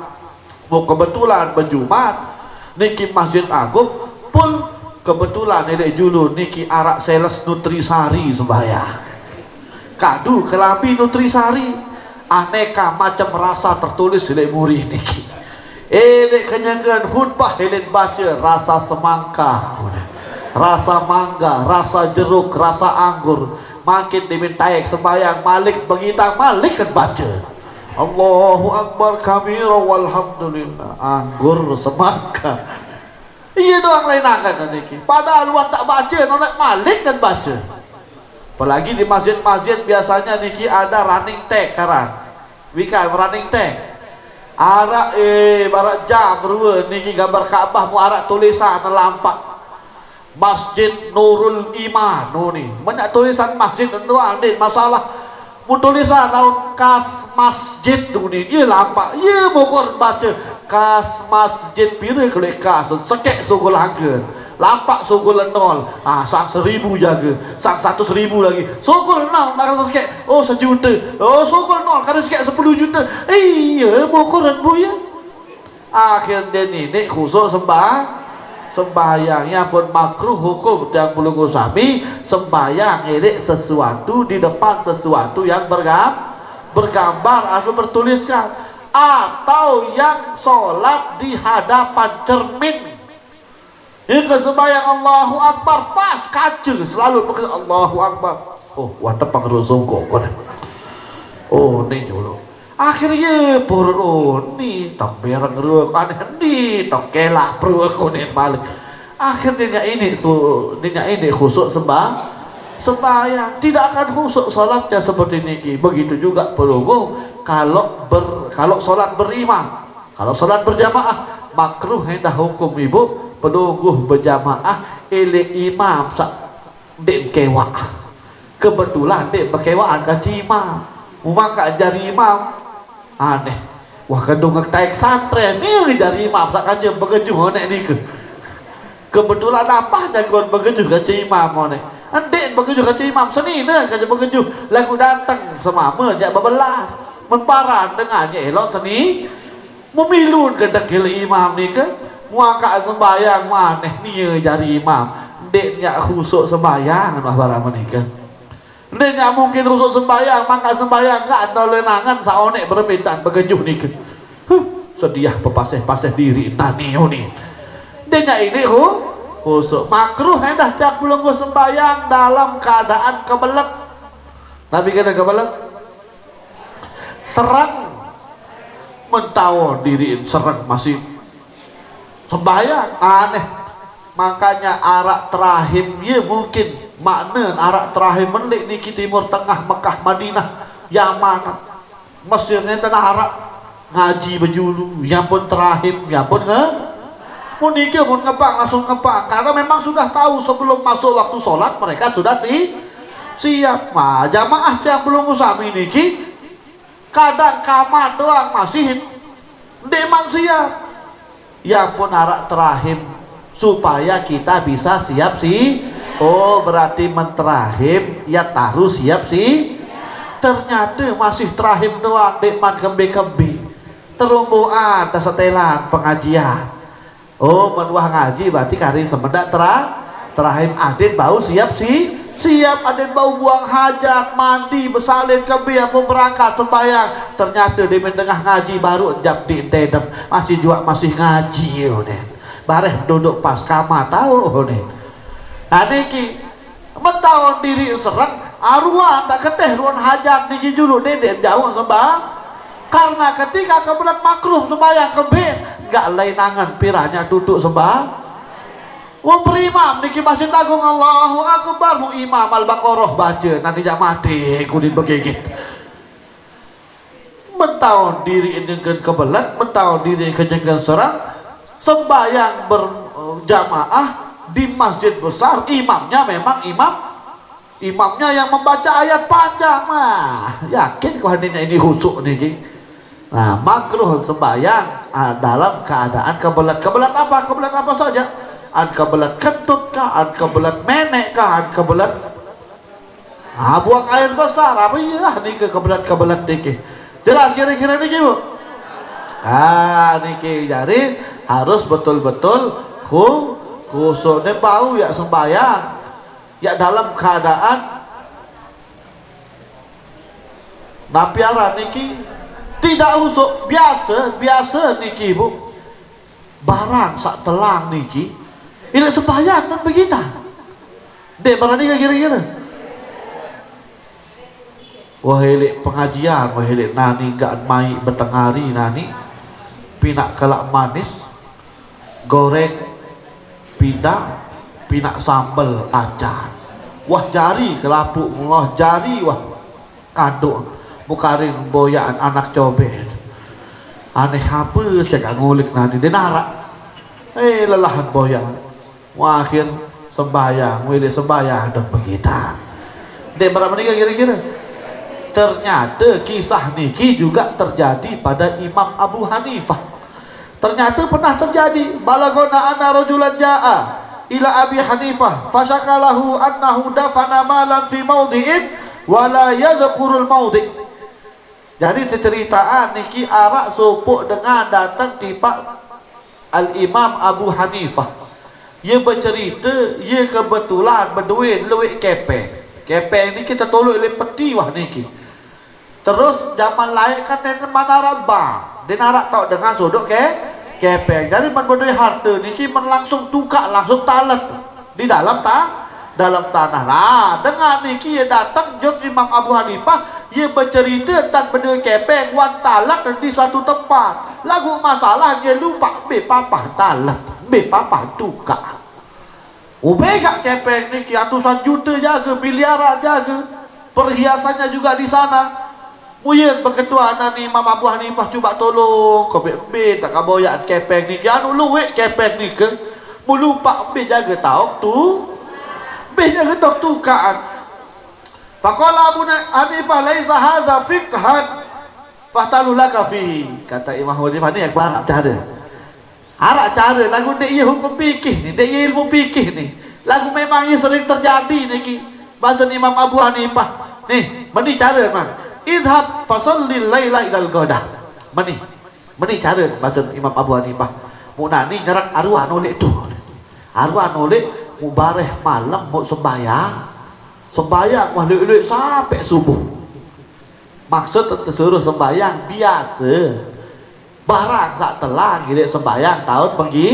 Mau kebetulan berjumat niki Masjid Agung pun kebetulan ini julu niki arak sales nutrisari sembahyang kadu kelambi nutrisari aneka macam rasa tertulis di muri niki kenyangan khutbah hilin baca rasa semangka, rasa mangga, rasa jeruk, rasa anggur. Makin dimintai sembahyang malik begitang malik kan baca Allahu Akbar kabira walhamdulillah, anggur semangka. Iya doang lain akan niki. Padahal luar tak baca, nonek malik kan baca. Apalagi di masjid-masjid biasanya niki ada running tag karang. Wikan running tag. Arak barat jam berdua niki gambar Ka'bah mu arak tulisan lampak. Masjid Nurul Iman nih. Banyak tulisan masjid tentu ada masalah. Mu tulisan naon kas masjid nih. Iya lampak. Iya bokor baca kas masjid pira kali kas sekek sugul angkeun lampak sugul 0 sang 1000 jaga sang 100.000 lagi sugul 0 nak sekek oh 1 juta oh sugul 0 kada sekek 10 juta iya bokoran bu ya. Akhirnya ini khusus sembahyangnya pun makruh hukum yang belum sami sembahyang ini sesuatu di depan sesuatu yang bergambar atau bertuliskan, atau yang sholat di hadapan cermin. Hingga sembahyang Allahu Akbar pas kaca selalu pakai Allahu Akbar. Oh, wadah pangrusungko kon. Oh, ni dulu. Akhirnya purun ni tak berang ruak aneh ni tak kelak perlu konen balik. Akhirnya ini khusyuk sembahyang tidak akan khusyuk salatnya seperti ini. Begitu juga pelungguh kalau sholat berimam, kalau sholat berjamaah makruh hendak hukum ibu pelungguh berjamaah ili imam dek kewa kebetulan dek berkewaan kaji imam maka jari imam aneh Wah kedung ngetaik santren ni dari imam tak kaje begejuh nek ni ke. Kebetulan apa jagoan begejuh kaje imam nek. Andek begejuh kaje imam seni ne kaje begejuh lagu datang semama jak bebelas. Memparan dengannya elok seni memilun kedak imam ni ke. Muaka sembayang maneh ni jari imam. Dek nyak khusuk sembayang wah barang menika. Dek nyak mungkin khusuk sembayang maka sembayang enggak ada lenangan saonek bermintaan begejuh ni ke. Sedia pepaseh-paseh diri nani ni. Dek nyak ini khusuk makruh hendah jak belum sembayang dalam keadaan kebelet. Nabi kata kebelet serang mentawon diri serang masih sembahyang aneh. Makanya arak terahim ya mungkin makna arak terahim menik niki timur tengah Mekah Madinah Yaman Mesirnya tanah arak ngaji bejulu yang pun terahim yang pun muniki pun ngepak langsung ngepak karena memang sudah tahu sebelum masuk waktu sholat mereka sudah siap. Nah jamaah yang belum usami niki kadang kamar doang masih demang siap ya pun arak terahim supaya kita bisa siap oh berarti menterahim ya taruh siap ternyata masih terahim doang deman kembe-kembe terumbu atas setelan pengajian oh menuah ngaji berarti kari semendak terahim aden bau siap siap aden bau buang hajat mandi bersalin kembe apa berangkat sembahyang ternyata di tengah ngaji baru jam di dedem masih juga masih ngaji bareh duduk pas kamar tahu nih. Nah niki mentahun diri serang arwah tak keteh ruan hajat niki julu dedek jauh sembah karena ketika kebelat makruh sembahyang kebe nggak lainangan piranya duduk sembah wong berimam niki masjid agung Allahu Akbar mu imam al-Baqarah baca nanti jak mati kudin begigit mentahun diri dengan kebelat mentahun diri dengan serang sembahyang berjamaah di masjid besar imamnya memang imamnya yang membaca ayat panjang mah yakin kau hadinya ini khusuk nih. Nah makruh sembahyang dalam keadaan kebelat apa saja kebelat kentut kah kebelat menek kah kebelat buang air besar apa iya nih kebelat niki jelas kira-kira niki bu niki jadi harus betul-betul khusuknya bau ya sembahyang ya dalam keadaan napiara niki tidak khusuk biasa niki bu barang sak telang niki ini sembahyang kan begitu dek barang niki kira-kira wahilik pengajian wahilik nani gak mai betengari nani pinak kelak manis goreng pinak sambal acar wah jari kelapuk wah jari wah kaduk mukarin boyaan anak cobek aneh apa saya gak ngulik nanti dia narak lelahan boyaan wah akhir sembahyang wilih sembahyang dan begitu dek berapa nikah kira-kira ternyata kisah niki juga terjadi pada Imam Abu Hanifah. Ternyata pernah terjadi balagona anna rajulan jaa ila Abi Hanifah fasyakalahu annahu dafana malan fi maudhi'in wa la yadhkurul maudhi'. Jadi ceritaan niki arak supuk dengan datang tipak Al-Imam Abu Hanifah. Ia bercerita ia kebetulan berduit luik kepeng ni kita tolak oleh peti wah niki. Terus zaman lain kan dengan mana rabang dia narak tau dengan sudut kepeng jadi berdua harta niki langsung tukar langsung talet di dalam tanah. Nah dengan niki ia datang jok Imam Abu Hanifah ia bercerita tentang berdua kepeng wan talet di suatu tempat lagu masalah dia lupa be papa talet be papa tukar ubegak kepeng niki ratusan juta jaga miliaran jaga perhiasannya juga di sana. Muyun berketua nani Imam Abu Hanifah cuba tolong kau be tak kaboyak kepeng ni anu luwek kepeng ni ke mulupa be jaga tahu tu be jaga tahu tu kaan faqala Abu Hanifah laisa hadza fiqhan fahtalulaka fi. Kata Imam Abu Hanifah ni aku harap cara. Harap cara lagu dek ia hukum fikih ni, dek ia ilmu fikih ni. Lagu memang ia sering terjadi ni ki. Bahasa Imam Abu Hanifah. Ni, meni cara man. Idhab fasallil laila ilal ghadah. Meni cara bahasa Imam Abu Hanifah. Muna ni jarak arwah nolek tu. Arwah nolek mubareh malam mau sembahyang. Sembahyang wah lek sampai subuh. Maksud tersuruh sembahyang biasa. Barang sak telah gilek sembahyang tahun pergi.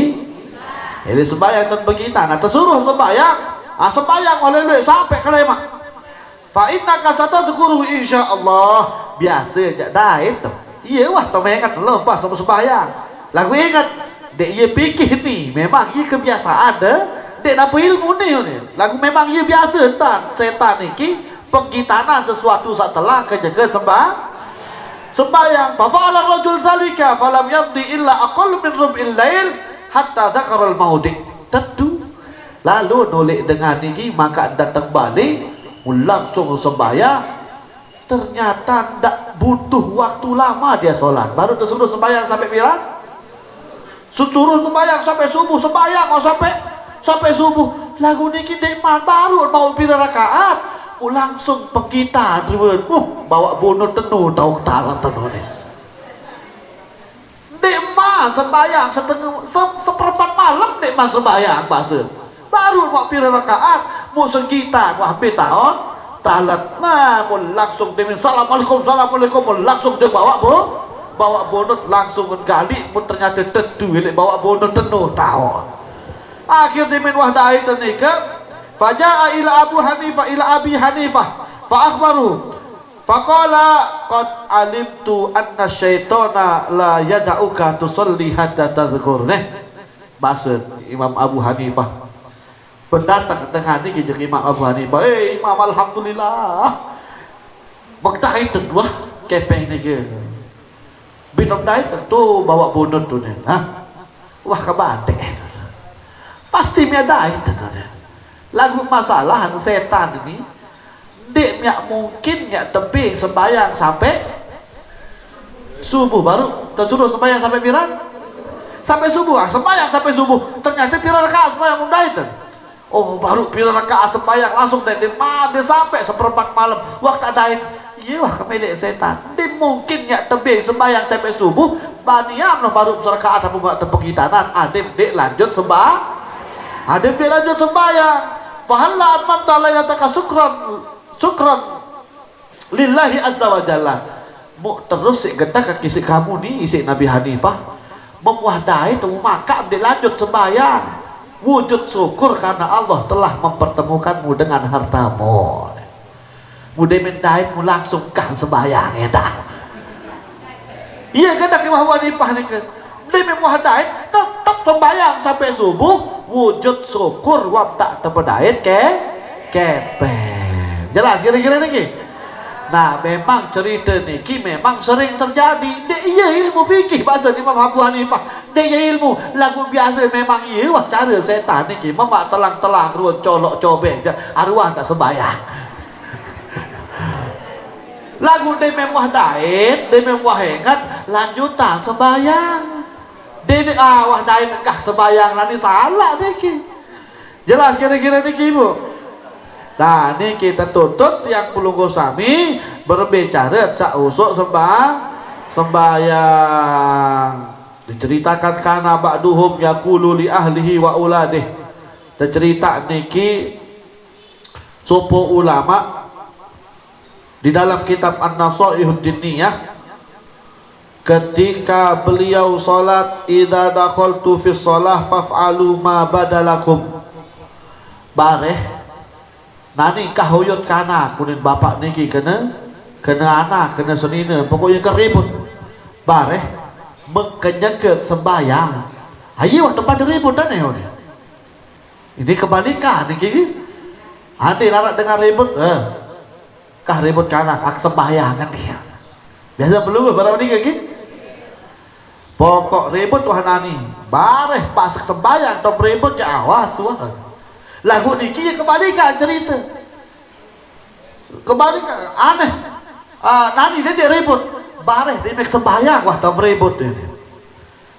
Ini sembahyang tahun pergi nah tersuruh sembahyang. Sembahyang wah lek sampai kelemak. Fa innaka satadhkuru insyaallah. Biasa jak daib tu. Iya wah tu ingat lepas sembahyang. Lagu ingat dek ia fikih ni memang ia kebiasaan dah. Dek apa ilmu ni ni. Lagu memang ia biasa tan setan ni ki pergi tanah sesuatu setelah kejaga sembahyang. Fa fa'ala rajul zalika falam yamdi illa aqall min rub'il lail hatta dzakara al maudi. Tentu. Lalu nolek dengan ni maka datang balik langsung sembahyang. Ternyata tak butuh waktu lama dia solat. Baru tersuruh sembahyang sampai pirang? Suruh sembahyang sampai subuh, sembahyang mau sampai subuh. Lagu ni kita baru mau pira rakaat, langsung pengita driven. Bawa bonus tenu tahu talan tenu ni. Dek mah sembahyang seperempat malam dek mah sembahyang bahasa. Baru mau pira rakaat, mau sengkita, mau hampir tahun. Talat nah langsung dengan assalamualaikum langsung dia bawa bonus langsung gali pun ternyata tentu bawa bonus penuh tahun. Akhir dia min wahdai tanika faja'a ila Abu Hanifah ila Abi Hanifah fa akhbaru faqala qad alimtu anna syaitana la yada'uka tusalli hatta tadhkur. Bahasa Imam Abu Hanifah pendatang dengan ni jadi Imam Abu Hanifah. Imam alhamdulillah magdai tentu kepeng ni ke binong dai tentu bawa bonus tu ni wah kabate pasti mi dai tentu ni. Lagu masalah setan ni dek nyak mungkin nyak tebing sembahyang sampai subuh baru tersuruh sembahyang sampai pirang sampai subuh sembahyang sampai subuh ternyata pirang rakaat sembahyang mundai tu. Oh baru pira rakaat sembahyang langsung dia sampai seperempat malam waktu adain. Iya wah kemelek setan. Dia mungkin nyak tebing sembahyang sampai subuh baniam lah baru serakaat apa buat tepung hitanan. Adem dek lanjut sembahyang. Fahalla atmamta lailataka syukran lillahi azza wa jalla. Mu terus sik gedak kaki si kamu ni isi Nabi Hanifah memuahdai tu maka dia lanjut sembahyang. Wujud syukur karena Allah telah mempertemukanmu dengan hartamu. Mudah mendait mu langsung kan sembahyang dah. Iya kata Imam Abu Hanifah ni ke. Dia memuahdai tetap sembahyang sampai subuh. Wujud syukur wam tak terpedait kepeng. Jelas kira-kira ni. Nah memang cerita ni memang sering terjadi. Dia iya ilmu fikih bahasa Imam Abu Hanifah. Dia iya ilmu lagu biasa memang iya wah cara setan ni memak telang-telang ruang colok cobek arwah tak sembahyang. Lagu dia memang daib, dia memang ingat lanjutan sembahyang. Dia wah daib kah sembahyang lah ni salah dia ki. Jelas kira-kira ni ibu. Nah ini kita tuntut yang pelunggu sami berbicara cak usuk sembahyang. Diceritakan kana ba'duhum yaqulu li ahlihi wa uladih. Cerita niki sopo ulama di dalam kitab An-Nasaihud Diniyah ketika beliau salat idza dakhaltu fi shalah faf'alu ma badalakum. Bareh nani kahuyut kana kunin bapak niki kena anak kena senina pokoknya keribut bareh mengkenyangke sembahyang ayo tempat ribut dan ini kebalikan niki nanti anak dengar ribut kah ribut kana ak sembahyang kan dia biasa perlu berapa niki gitu pokok ribut wah nani bareh pas sembahyang atau ribut ya awas wah. Lagu niki kebalikan cerita. Kebalikan aneh. Nani dia ribut. bareh dimek sembahyang wah tam ribut ini.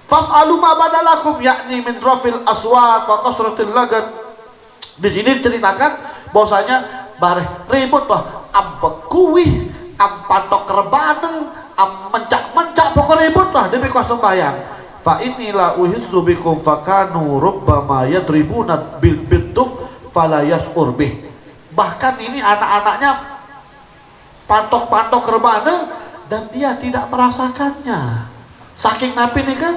Faf'alu ma badalakum, yakni min rafil aswat wa kasratil lagat. Di sini ceritakan bahwasanya bareh ribut wah am bekuwi, am patok rebane, am mencak-mencak pokok ribut lah demi kuasa sembahyang. Fa inilah uhissu bikum fakanu rubbama yadribuna bil biduf fala yas'ur bih. Bahkan ini anak-anaknya patok-patok rebane dan dia tidak merasakannya. Saking napi nih kan,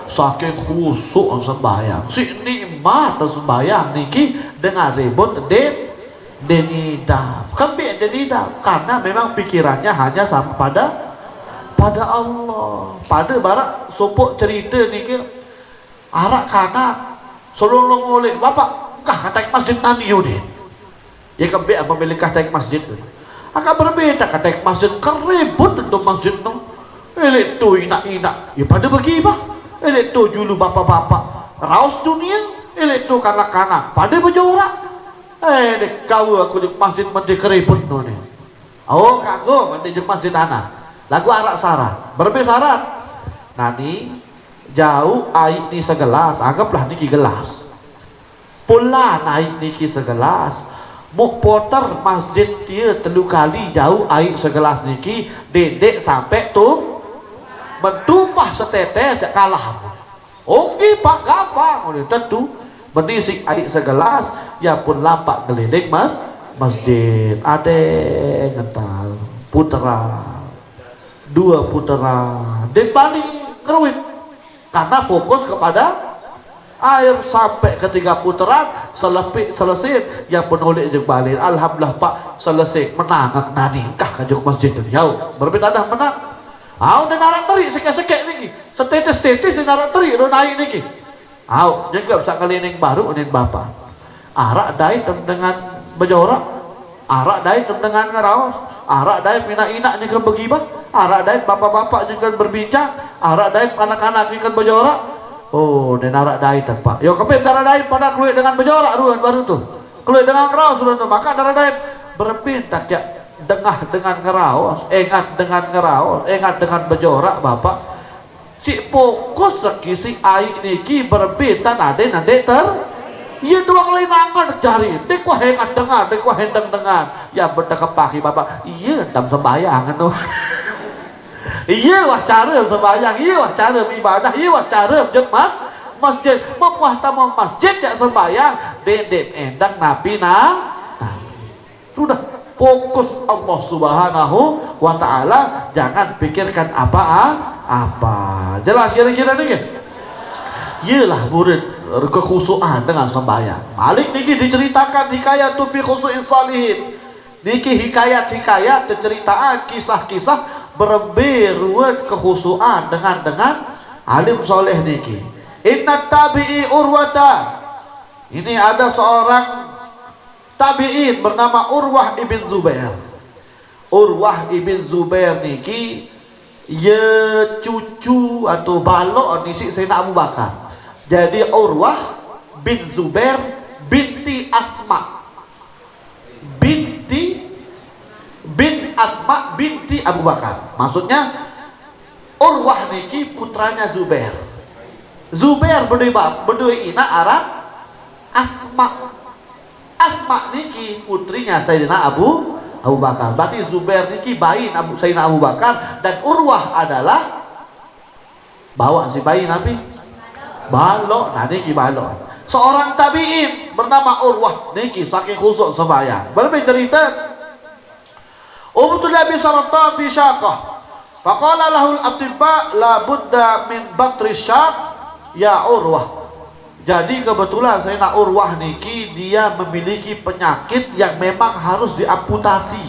saking khusyuk sembahyang, si nikmat sembahyang niki dengan ribut denidam, kembali denidam, karena memang pikirannya hanya sama pada Allah. Pada barak sopok cerita niki arak kana solong oleh bapak kah kata masjid nani yudi ya kembali apa milik kata masjid akan berbeda kata masjid keribut untuk masjid no elit tu inak-inak ya pada bagi bah elit tu julu bapak-bapak raus dunia elit tu kanak-kanak pada berjorak dek kau aku di masjid mandi keribut no ni oh kagum mandi di masjid anak lagu arak syarat berbeda syarat nani jauh air ni segelas anggaplah niki gelas pula naik niki segelas muk poter masjid dia telu kali jauh air segelas niki dedek sampai tu bertumpah setetes kalah oke pak gampang udah tentu berdisik air segelas ya pun lampak gelidik masjid ade ngental putera dua putera dan bani keruit karena fokus kepada air sampai ketiga putaran selesai ya penulis jeung balik alhamdulillah pak selesai menangak nani kah kajuk masjid ini yau berbeda dah menang au dan narak teri sekek-sekek niki setetes-tetes di narak teri do naik niki au jeung bisa kalining baru nih bapak arak dai dengan bejorak arak dai dengan ngeraos arak dai pina-ina jeung begibah arak dai bapak-bapak jeung berbincang arak dai anak-anak jeung bejorak. Oh, dan narak dai tempat. Yo kepet narak dai pada keluar dengan bejorak ruan baru tuh. Keluar dengan ngeraos ruan tuh. Maka narak dai berpindah ya dengah dengan ngeraos, ingat dengan ngeraos, ingat dengan bejorak bapak. Si fokus sekisi air niki berpindah nade ter. Iya dua kali nangan jari. Dek wah ingat dengar, dek wah hendeng dengar. Ya berdekat pagi bapak. Iya tam sembahyang tuh. Iya wah cara sembahyang, iya wah cara ibadah, iya wah cara jeung masjid memuah tamu masjid ya sembahyang dedek endang napi sudah fokus Allah Subhanahu wa taala, jangan pikirkan apa jelas kira-kira nih iyalah murid kekhusuan dengan sembahyang. Malik niki diceritakan hikayat fi khusu'is salihin niki hikayat cerita kisah-kisah berberuat kekhusuan dengan alim soleh niki. Inna tabi'i urwata, ini ada seorang tabi'in bernama Urwah ibn Zubair. Urwah ibn Zubair niki ya cucu atau balok nisi Sayyidina Abu Bakar. Jadi Urwah bin Zubair binti Asma bin Asma binti Abu Bakar. Maksudnya Urwah niki putranya Zubair. Zubair berdua ina aran Asma. Asma niki putrinya Sayyidina Abu Bakar. Berarti Zubair niki bayin Sayyidina Abu Bakar dan Urwah adalah bawa si bayi Nabi balok. Nah niki balok. Seorang tabi'in bernama Urwah niki saking khusuk sembahyang. Bercerita Ubtul Nabi Saratan fi syaqah faqala lahul atibba la budda min batri syaq ya Urwah. Jadi kebetulan Sayyidina Urwah niki dia memiliki penyakit yang memang harus diamputasi.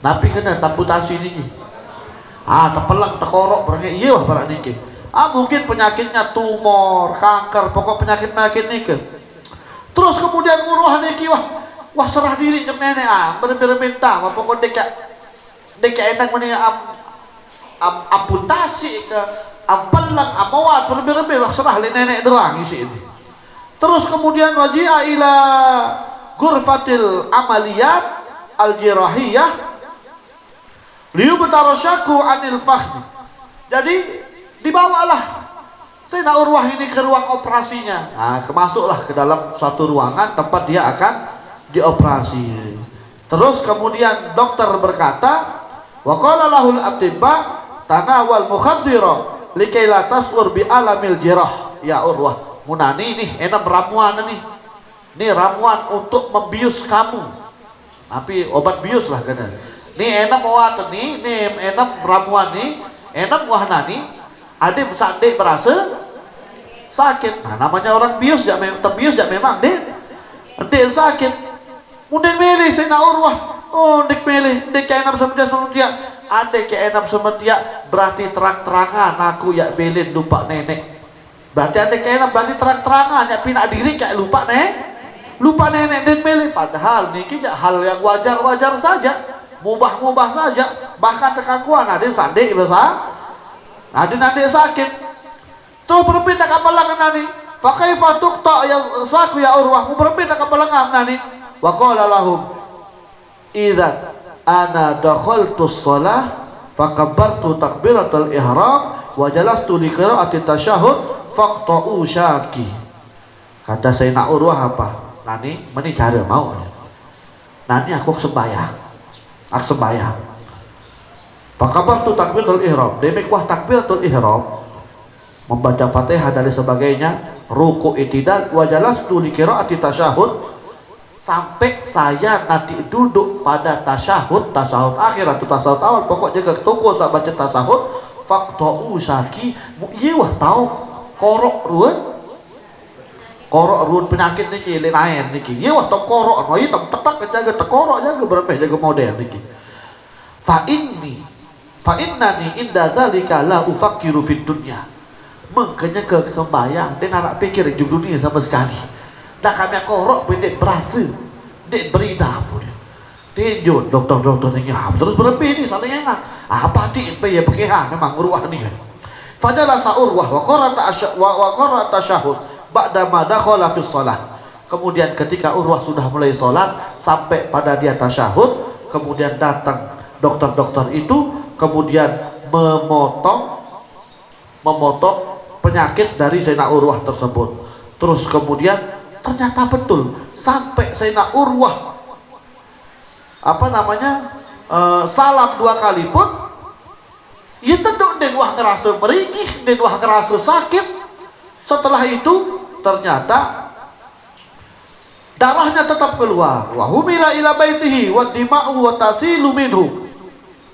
Tapi kena amputasi niki tepeleng tekorok berarti iya barak niki. Mungkin penyakitnya tumor, kanker, pokok penyakit niki. Terus kemudian Urwah niki wah serah diri jeung nenek bener-bener pokok dek enak meni amputasi ke ampelang amawat bener-bener wah serah li nenek doang isi ini. Terus kemudian waji'a ila ghurfatil amaliyat al-jirahiyah liyubtarasyaku anil fakhdi. Jadi dibawalah Sayyidina Urwah ini ke ruang operasinya. Nah, masuklah ke dalam suatu ruangan tempat dia akan dioperasi. Terus kemudian dokter berkata, wa qala lahul atibba tanawal mukhadira likai la tasur bi alamil jirah. Ya Urwah, munani nih enak ramuan nih. Ini ramuan untuk membius kamu. Tapi obat bius lah kan. Ini enak muat nih, ini enak ramuan nih, enak wahna nih. Ada sandek berasa sakit. Nah, namanya orang bius ya memang terbius ya memang dek sakit. Kemudian milih Sayyidina Urwah. Oh, dek milih, dek kayak enam sementia. Ada kayak enam sementia berarti terang-terangan aku ya belin lupa nenek. Berarti ada kayak enam berarti terang-terangan ya pinak diri kayak lupa nenek dan milih. Padahal niki ya hal yang wajar-wajar saja, mubah-mubah saja. Bahkan tekakuan ada sandek besar. Ada sakit. Tuh berbeda kapalangan nani. Pakai fatuk tak yang saku ya Urwah. Berbeda kapalangan nani. Wa qala lahum idza ana dakhaltu shalah fakabbartu takbiratul ihram wa jalastu li qiraati tasyahhud faqta'u syaki. Kata Sayyidina Urwah apa? Nani meni cara mau. Nani aku sembahyang. Fakabbartu takbiratul ihram. Demek wah takbiratul ihram membaca Fatihah dan sebagainya, ruku itidal, wajalastu li qiraati tasyahud, sampai saya nanti duduk pada tasyahud akhir atau tasyahud awal, pokoknya ketunggu saat baca tasyahud, faqta'u syaki, iya tahu korok ruun penyakit niki lain niki, iya tahu korok, no hitam tetak jaga tekorok jaga berapa jaga model niki. Fa innani inda dzalika la ufakkiru fid dunya. Makanya ke sembahyang dia nak pikir hidup dunia sama sekali. Dah kami korok pendek berasa dek berida pun dia jod doktor ni terus berlebih ni saling ingat apa ti ya berkehan memang Urwah ni. Fajala Urwah wa qara'at tasyahud ba'da ma dakhala fi shalah. Kemudian ketika Urwah sudah mulai salat sampai pada dia tasyahud, kemudian datang dokter-dokter itu kemudian memotong penyakit dari Sayyidina Urwah tersebut. Terus kemudian ternyata betul sampai Sayyidina Urwah salam 2 kali pun ia tentu den wah ngerasa meringih, den wah ngerasa sakit. Setelah itu ternyata darahnya tetap keluar. Wa humila ila baitihi wa dima'u wa tasilu minhu.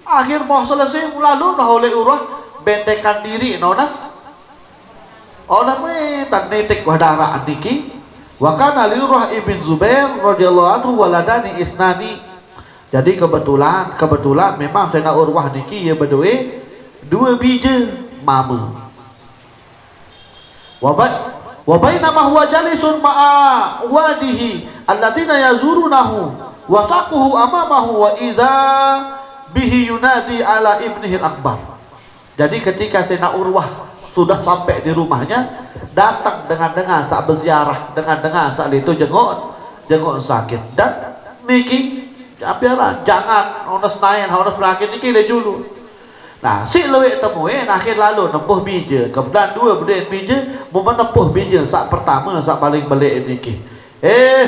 Akhir mau selesai lalu oleh Urwah bendekan diri nonas tak netek wadara niki. Wa kana li Urwah ibn Zubair radhiyallahu anhu waladani isnani. Jadi kebetulan memang Sayyidina Urwah niki ya berdua 2 biji mama. Wa bainama huwa jalisun ma'a wadihi alladziina yazurunahu wa saquhu amamahu wa idza bihi yunadi ala ibnihi al-akbar. Jadi ketika Sayyidina Urwah sudah sampai di rumahnya, datang dengan saat berziarah, dengan saat itu jenguk sakit. Dan niki jangan onas naik onas sakit niki le dulu. Nah, si lewek temuin akhir lalu nempuh bija, kemudian 2 berdek bija, mau menempuh bija saat pertama saat paling balik niki.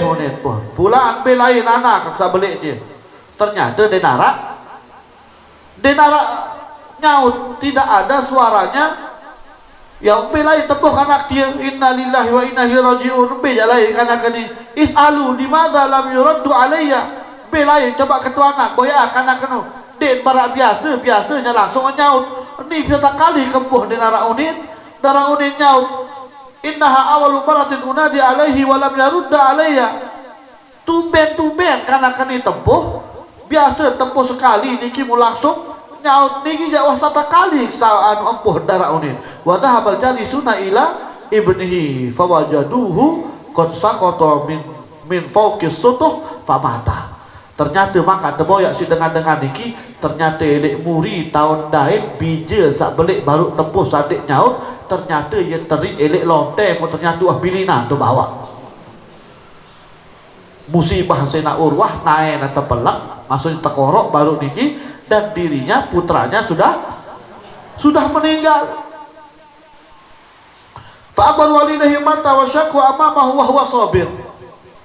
Honit pun pula ambil lain anak saat balik dia. Ternyata denara nyaut, tidak ada suaranya. Yang lain tepuh anak dia, innalillahi wa inna ilaihi raji'un. Lain anak ini is'alu limadza lam yuraddu alayya. Lain coba ketua anak boya anak kenu den barak biasanya langsung nyaut. Ini bisa kali kempuh di darah unit nyaut, innaha awalu maratin unadi alaihi wa lam yarudda alayya. Tumben anak ini tempuh biasa tempuh sekali niki mu langsung nyaut niki jauh 1 kali saat empuh darah unit. Wa dhahabal jalisuna ila ibnihi fawajaduhu qad saqata min fawqis sutuh famata. Ternyata maka teboyak si dengan niki ternyata elek muri tahun dain bija sak belik baru tempuh sadik nyaut, ternyata ia terik elek lonte pun ternyata bilina tu bawa. Musibah Sayyidina Urwah naik dan terpelak maksudnya tekorok baru niki dan dirinya putranya sudah meninggal. Fa'abal walidahi mata wa syaqqa amamahu wa huwa sabir.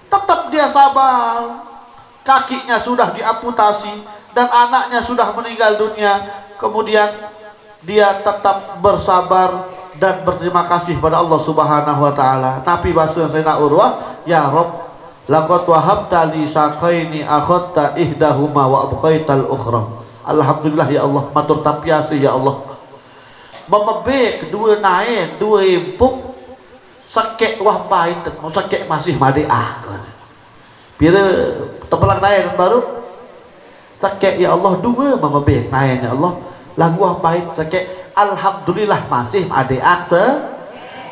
Tetap dia sabar. Kakinya sudah diamputasi dan anaknya sudah meninggal dunia. Kemudian dia tetap bersabar dan berterima kasih pada Allah Subhanahu wa taala. Nabi bahasa Sayyidina Urwah, "Ya Rabb, laqad wahabta li saqaini akhadta ihdahuma wa abqaital ukhra." Alhamdulillah ya Allah, matur tampiasi ya Allah. Memebek dua naik dua empuk sakit wah baik sakit masih madeah bila tepelang naik baru sakit ya Allah dua memebek naik ya Allah lagu wah baik sakit alhamdulillah masih madeah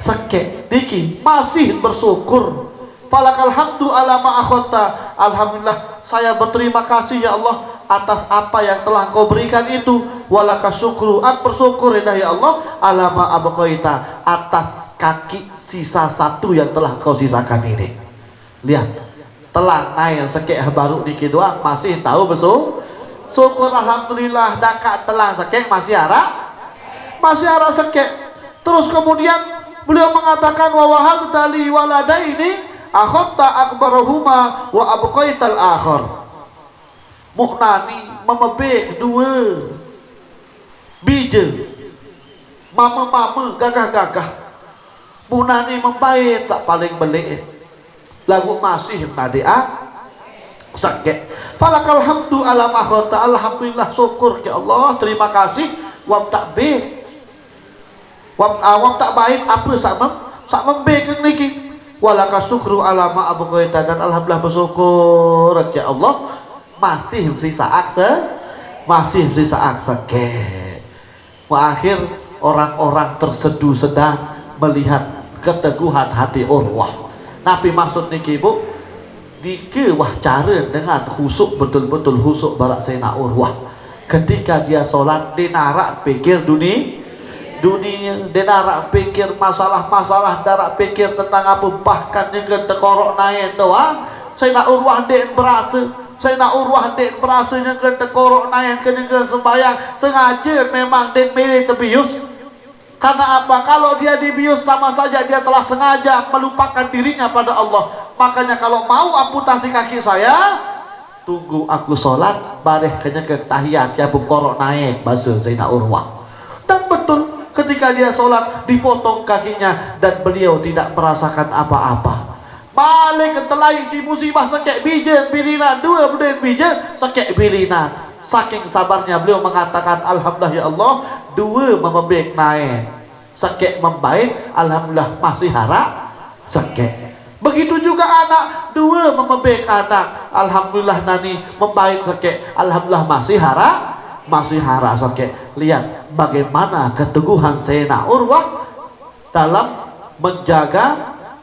sakit niki masih bersyukur falakal hamdu ala ma akhadta. Alhamdulillah saya berterima kasih ya Allah atas apa yang telah kau berikan itu. Walaka syukru, aku bersyukur ya Allah alama abqaita, atas kaki sisa satu yang telah kau sisakan ini. Lihat telah naik sekek baru dikit doang masih tahu besul syukur alhamdulillah. Dakak telah sekek masih arah sekek. Terus kemudian beliau mengatakan wa wahabta li waladaini akhadta akbarahuma wa abqaital akhar. Muhnani memebek dua bija mama gagah Muhnani membaik tak paling belik lagu masih tadi sakit. Falakal hamdu ala makhota. Alhamdulillah syukur ya Allah terima kasih wam tak be wam tak baik apa sak membek niki. Walaka syukru ala ma abqaita, dan alhamdulillah bersyukur ya Allah masih sisa aksa ke. Akhir orang-orang terseduh sedang melihat keteguhan hati Urwah. Nabi maksud niki bu dike wah cara dengan khusuk betul-betul khusuk barak Sayyidina Urwah ketika dia sholat dinarak pikir dunia dinarak pikir masalah-masalah darak pikir tentang apa bahkan juga tekorok naik doang. Sayyidina Urwah dek berasa Sayyidina Urwah dek berasa yang ke tekorok naik ke sembahyang sengaja memang dek milih terbius. Karena apa? Kalau dia dibius sama saja dia telah sengaja melupakan dirinya pada Allah. Makanya kalau mau amputasi kaki saya, tunggu aku sholat bareh kena ke tahiyat ya bukorok naik bahasa Sayyidina Urwah. Dan betul ketika dia sholat dipotong kakinya dan beliau tidak merasakan apa-apa. Balik ke telai si musibah sakit bija bilina dua buden bija sakit bilina. Saking sabarnya beliau mengatakan alhamdulillah ya Allah dua memebek naik sakit membaik alhamdulillah masih harap sakit. Begitu juga anak dua memebek anak alhamdulillah nani membaik sakit alhamdulillah masih harap sakit. Lihat bagaimana keteguhan Sayyidina Urwah dalam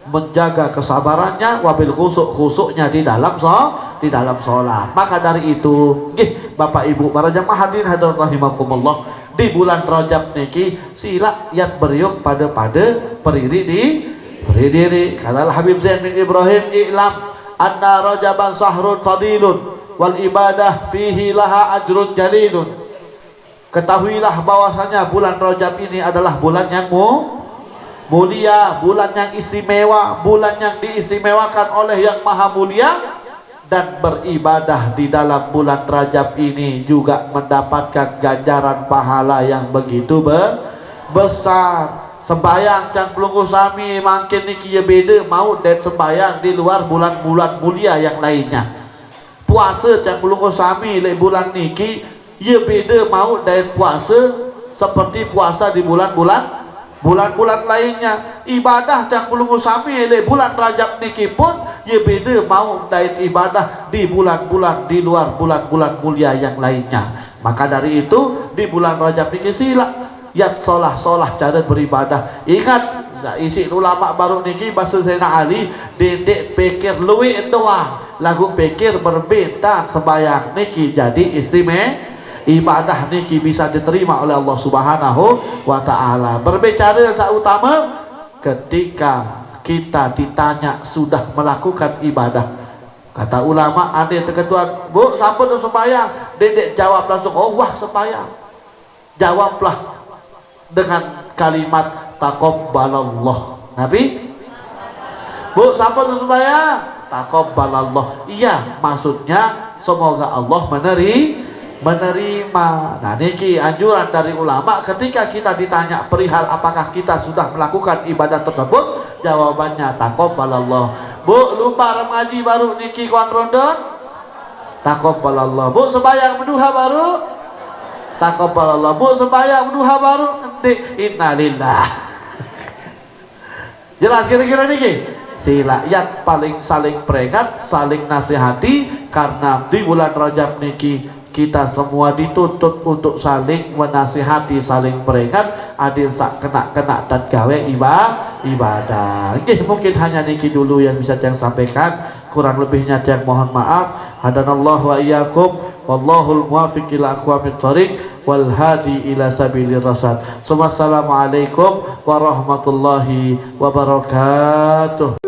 menjaga kesabarannya wabil khusuknya di dalam sholat. Maka dari itu Bapak Ibu para jamaah hadirin hadirat rahimakumullah, di bulan Rajab niki sila yat beriuk pada berdiri. Kata Habib Zain bin Ibrahim, i'lam anna rajaban sahrun fadilun wal ibadah fihi laha ajrun jalilun. Ketahuilah bahwasanya bulan Rajab ini adalah bulan yang mulia, bulan yang istimewa, bulan yang diistimewakan oleh yang maha mulia, dan beribadah di dalam bulan Rajab ini juga mendapatkan ganjaran pahala yang begitu besar. Sembayang yang pelunggu sami makin niki ya beda mau dan sembayang di luar bulan-bulan mulia yang lainnya. Puasa yang pelunggu sami le bulan niki ya beda mau dan puasa seperti puasa di bulan-bulan lainnya. Ibadah yang pelunggu sami le bulan Rajab niki pun ya beda mau dan ibadah di bulan-bulan di luar bulan-bulan mulia yang lainnya. Maka dari itu di bulan Rajab niki sila yat solah cara beribadah. Ingat isi ulama baru niki bahasa Sayyidina Ali dedek pikir luwih doang lagu pikir berbeda sembahyang niki jadi ibadah niki bisa diterima oleh Allah Subhanahu wa taala. Berbicara seutama ketika kita ditanya sudah melakukan ibadah, kata ulama ada ketentuan bu sampun sembahyang dedek jawab langsung, oh wah sembahyang. Jawablah dengan kalimat taqabbalallah. Nabi, Bu, siapa tuh sembahyang? Taqabbalallah. Iya, maksudnya semoga Allah menerima. Nah, niki anjuran dari ulama ketika kita ditanya perihal apakah kita sudah melakukan ibadah tersebut, jawabannya taqabbalallah. Bu, lupa ngaji baru niki kuang rondon? Taqabbalallah. Bu, sembahyang duha baru? Taqabbalallah. Bu, sembahyang duha baru? Innalillah. Jelas kira-kira niki? Silayat paling saling peringat, saling nasihati, karena di bulan Rajab niki kita semua dituntut untuk saling menasihati, saling peringat, adil sak kena dan gawe ibadah. Mungkin hanya niki dulu yang bisa saya sampaikan, kurang lebihnya saya mohon maaf. Hadanallahu wa iyyakum, wallahul muwaffiq ila aqwamit thoriq wal hadi ila sabilir rasyad. Wassalamualaikum warahmatullahi wabarakatuh.